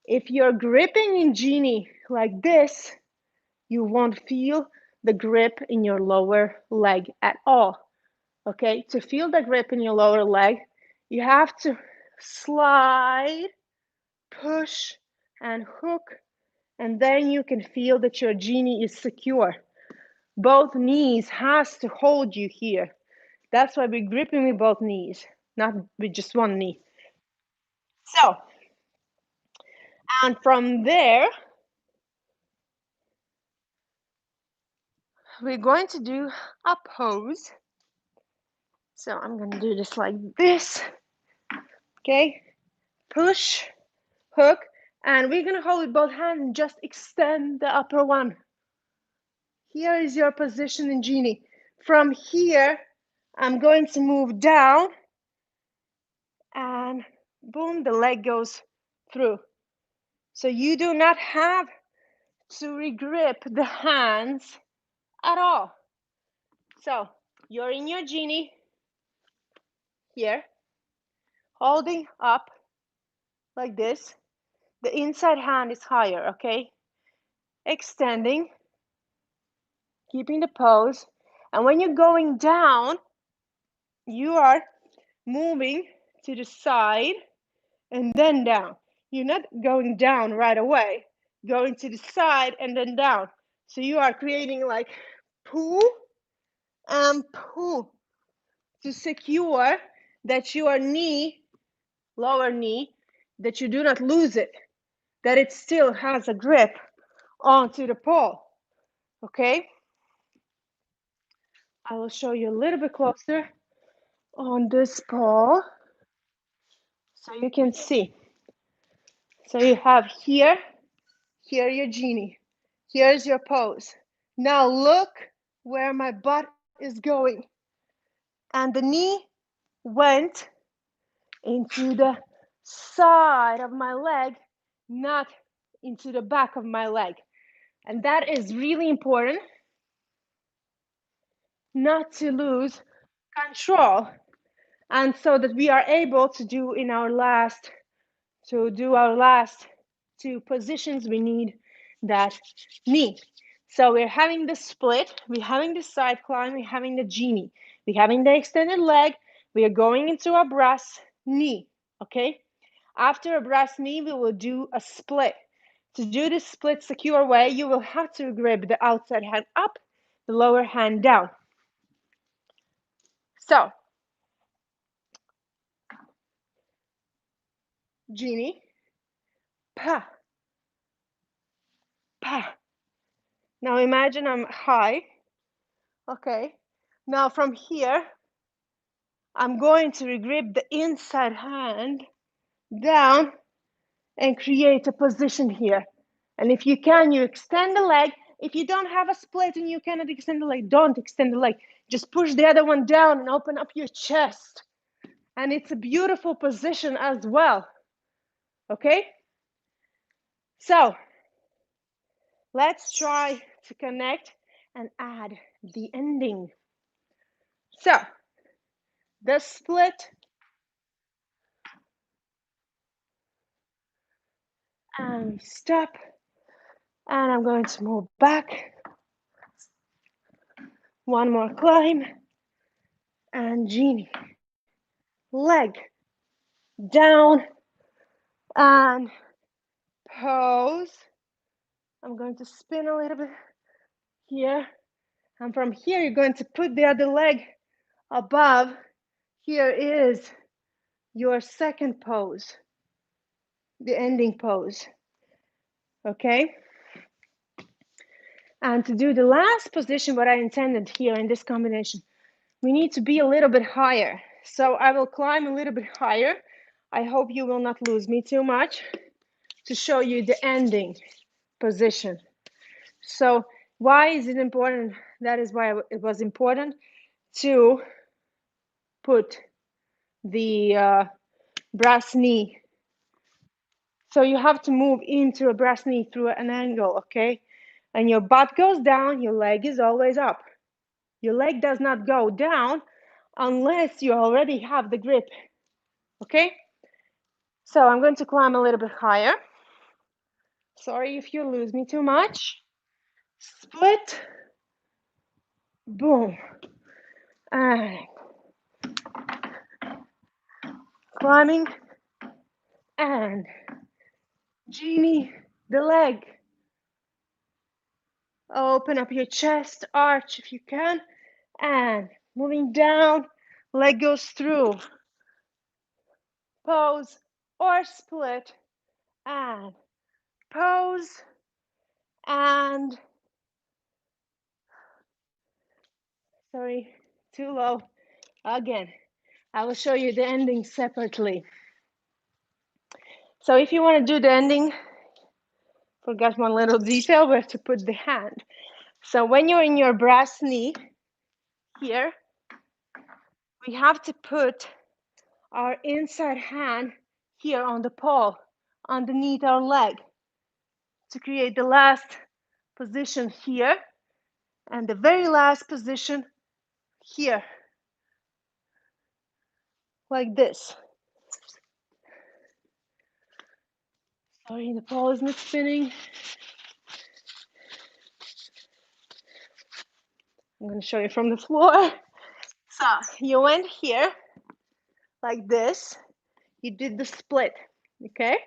If you're gripping in genie like this, you won't feel the grip in your lower leg at all. Okay, to feel the grip in your lower leg, you have to slide, push, and hook, and then you can feel that your genie is secure. both knees has to hold you here. That's why we're gripping with both knees, not with just one knee. So, and from there, we're going to do a pose. So I'm going to do this like this. Okay, push, hook, and we're going to hold with both hands and just extend the upper one. Here is your position in Genie. From here, I'm going to move down and boom, the leg goes through. So you do not have to regrip the hands at all. So you're in your Genie here, holding up like this. The inside hand is higher, okay? Extending, keeping the pose. And when you're going down, you are moving to the side and then down. You're not going down right away, going to the side and then down. So you are creating like pull and pull to secure that your knee, lower knee, that you do not lose it, that it still has a grip onto the pole, okay? I will show you a little bit closer on this pole so you can see. So you have here your Genie. Here's your pose. Now look where my butt is going. And the knee went into the side of my leg, not into the back of my leg. And that is really important, not to lose control. And so that we are able to do our last two positions, we need that knee. So we're having the split, we're having the side climb, we're having the Genie, we're having the extended leg, we are going into a brass knee, okay? After a brass knee, we will do a split. To do this split secure way, you will have to grip the outside hand up, the lower hand down. So, Genie, pa, pa. Now imagine I'm high, okay? Now from here, I'm going to regrip the inside hand down and create a position here. And if you can, you extend the leg. If you don't have a split and you cannot extend the leg, don't extend the leg. Just push the other one down and open up your chest. And it's a beautiful position as well. Okay? So, let's try to connect and add the ending. So, the split, and we stop, and I'm going to move back. One more climb, and Genie, leg down, and pose. I'm going to spin a little bit here, and from here you're going to put the other leg above. Here is your second pose, the ending pose, okay? And to do the last position, what I intended here in this combination, we need to be a little bit higher. So I will climb a little bit higher. I hope you will not lose me too much to show you the ending position. So why is it important? That is why it was important to put the brass knee. So you have to move into a brass knee through an angle, okay? And your butt goes down, your leg is always up. Your leg does not go down unless you already have the grip, okay? So I'm going to climb a little bit higher. Sorry if you lose me too much. Split, boom, and climbing, and Genie, the leg, Open up your chest, arch if you can, and moving down, leg goes through. Pose or split, and pose, and, sorry, too low. Again, I will show you the ending separately. So if you want to do the ending, forgot one little detail where to put the hand. So when you're in your brass knee here, we have to put our inside hand here on the pole, underneath our leg, to create the last position here and the very last position here, like this. Sorry, the pole is not spinning. I'm going to show you from the floor. So you went here like this. You did the split, okay?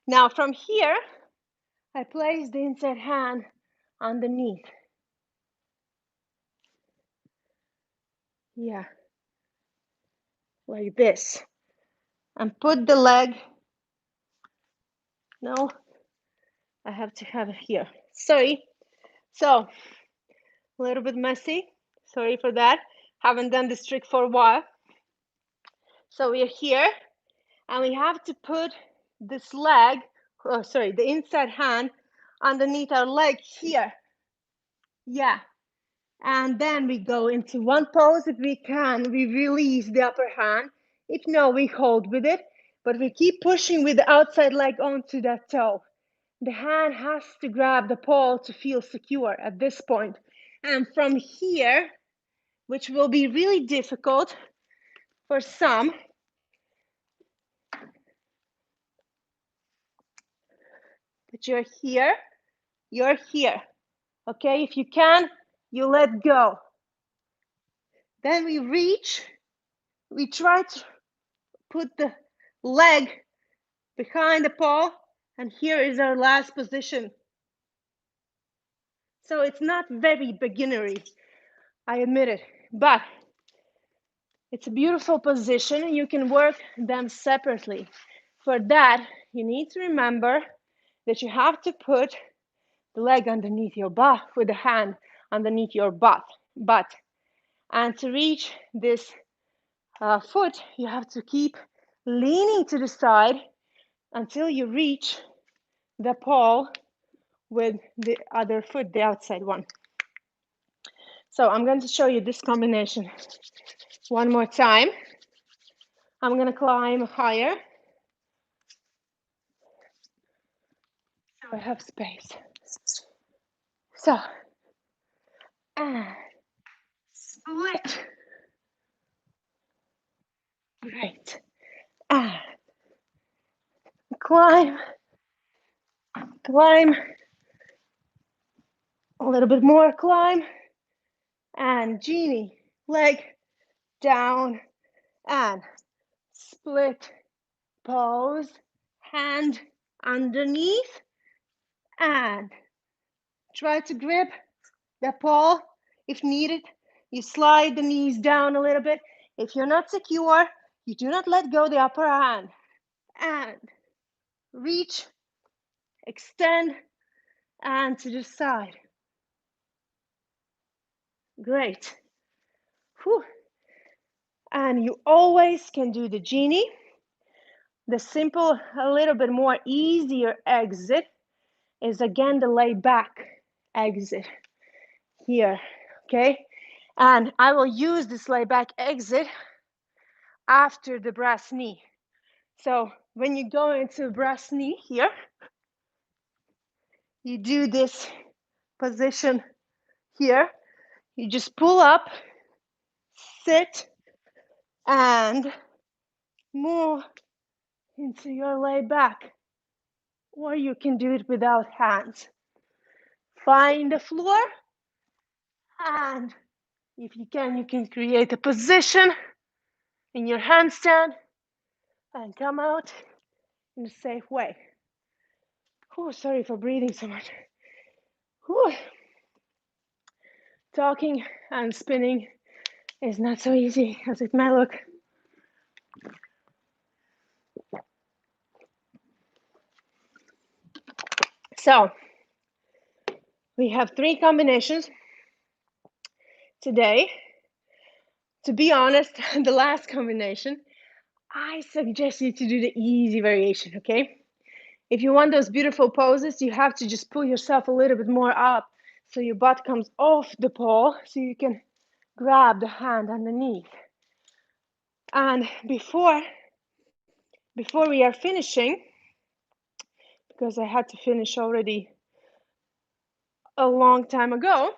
Now from here, I place the inside hand underneath. Yeah, like this. And put the leg, no, I have to have it here. Sorry. So, a little bit messy. Sorry for that. Haven't done this trick for a while. So we're here, and we have to put this leg, oh, sorry, the inside hand underneath our leg here. Yeah. And then we go into one pose. If we can, we release the upper hand. If no, we hold with it, but we keep pushing with the outside leg onto that toe. The hand has to grab the pole to feel secure at this point. And from here, which will be really difficult for some, but you're here, okay? If you can, you let go. Then we reach, we try to put the leg behind the pole, and here is our last position. So it's not very beginnery, I admit it, but it's a beautiful position, and you can work them separately. For that, you need to remember that you have to put the leg underneath your butt with the hand underneath your butt. And to reach this foot, you have to keep leaning to the side until you reach the pole with the other foot, the outside one. So I'm going to show you this combination one more time. I'm going to climb higher, so I have space. So, and split. Great. And climb, climb, a little bit more climb, and genie, leg down, and split, pose, hand underneath, and try to grip the pole if needed. You slide the knees down a little bit. If you're not secure, you do not let go the upper hand. And reach, extend, and to the side. Great. Whew. And you always can do the genie. The simple, a little bit more easier exit is again the lay back exit here, okay? And I will use this lay back exit after the brass knee. So when you go into brass knee here, you do this position here. You just pull up, sit, and move into your lay back. Or you can do it without hands. Find the floor, and if you can create a position in your handstand and come out in a safe way. Oh, sorry for breathing so much. Whew. talking and spinning is not so easy as it might look. So we have 3 combinations today. To be honest, the last combination, I suggest you to do the easy variation, okay? If you want those beautiful poses, you have to just pull yourself a little bit more up so your butt comes off the pole so you can grab the hand underneath. And before we are finishing, because I had to finish already a long time ago,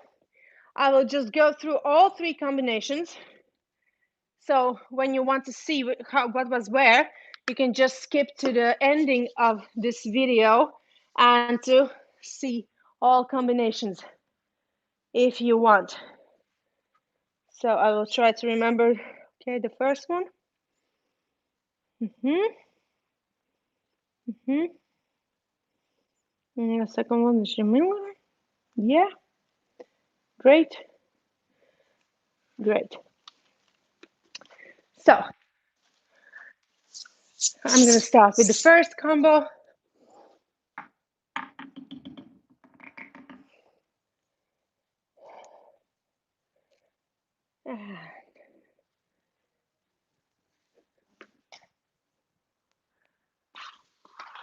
I will just go through all 3 combinations. So when you want to see what was where, you can just skip to the ending of this video and to see all combinations if you want. So I will try to remember, okay, the first one. And the second one is similar. Yeah, great. So I'm gonna start with the first combo.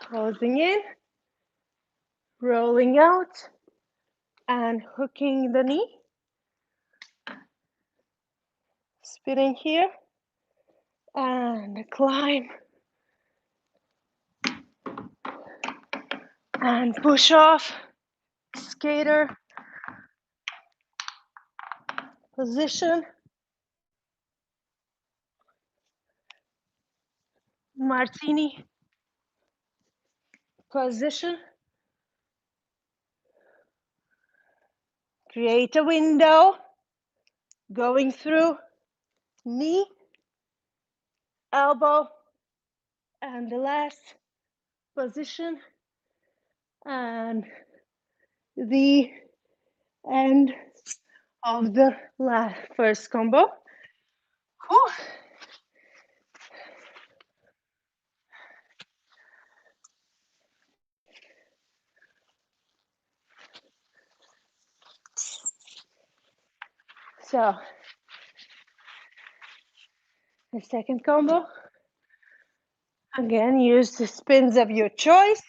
Closing in, rolling out, and hooking the knee. Spinning here, and climb, and push off, skater, position, martini, position, create a window, going through knee, elbow, and the last position, and the end of the first combo. Whew. So the second combo, again, use the spins of your choice.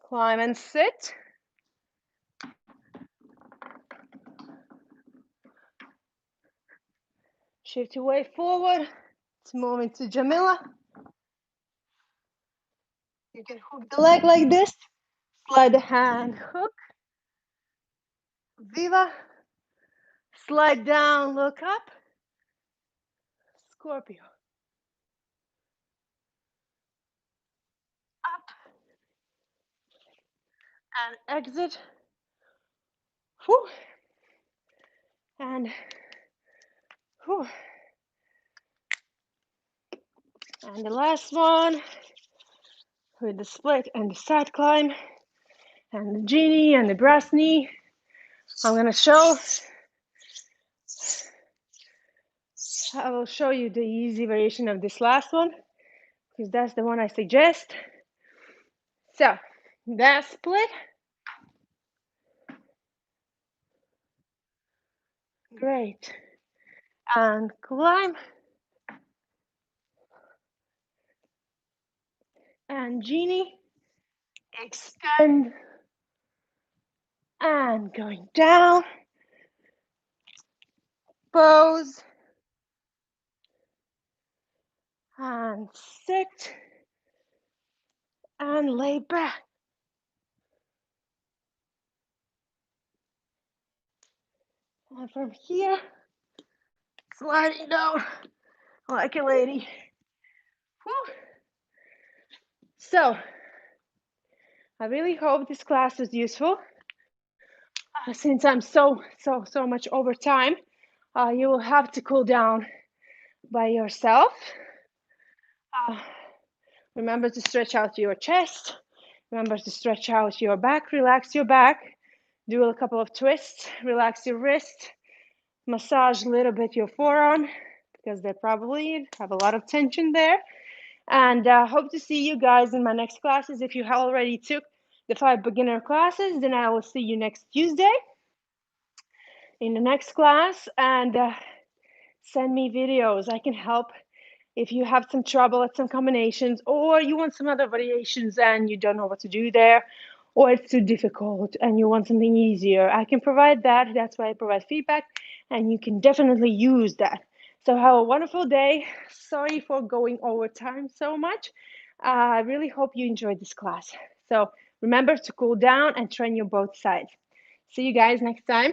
Climb and sit. Shift your weight forward. Let's move into Jamila. You can hook the leg like this. Slide the hand, hook. Viva. Slide down, look up. Scorpio. Up. And exit. Whew. And whew. And the last one with the split and the side climb and the genie and the brass knee. I'm gonna show. I will show you the easy variation of this last one because that's the one I suggest. So that split. Great. And climb. And genie. Extend. And going down. Pose. And sit. And lay back. And from here, sliding down like a lady. Whew. So, I really hope this class was useful. Since I'm so much over time, you will have to cool down by yourself. Remember to stretch out your chest. Remember to stretch out your back, relax your back. Do a couple of twists, relax your wrist, massage a little bit your forearm because they probably have a lot of tension there. And hope to see you guys in my next classes. If you already took the 5 beginner classes, then I will see you next Tuesday in the next class. And send me videos. I can help if you have some trouble at some combinations, or you want some other variations and you don't know what to do there, or it's too difficult and you want something easier. I can provide that. That's why I provide feedback, and you can definitely use that. So have a wonderful day. Sorry for going over time so much. I really hope you enjoyed this class. So remember to cool down and train your both sides. See you guys next time.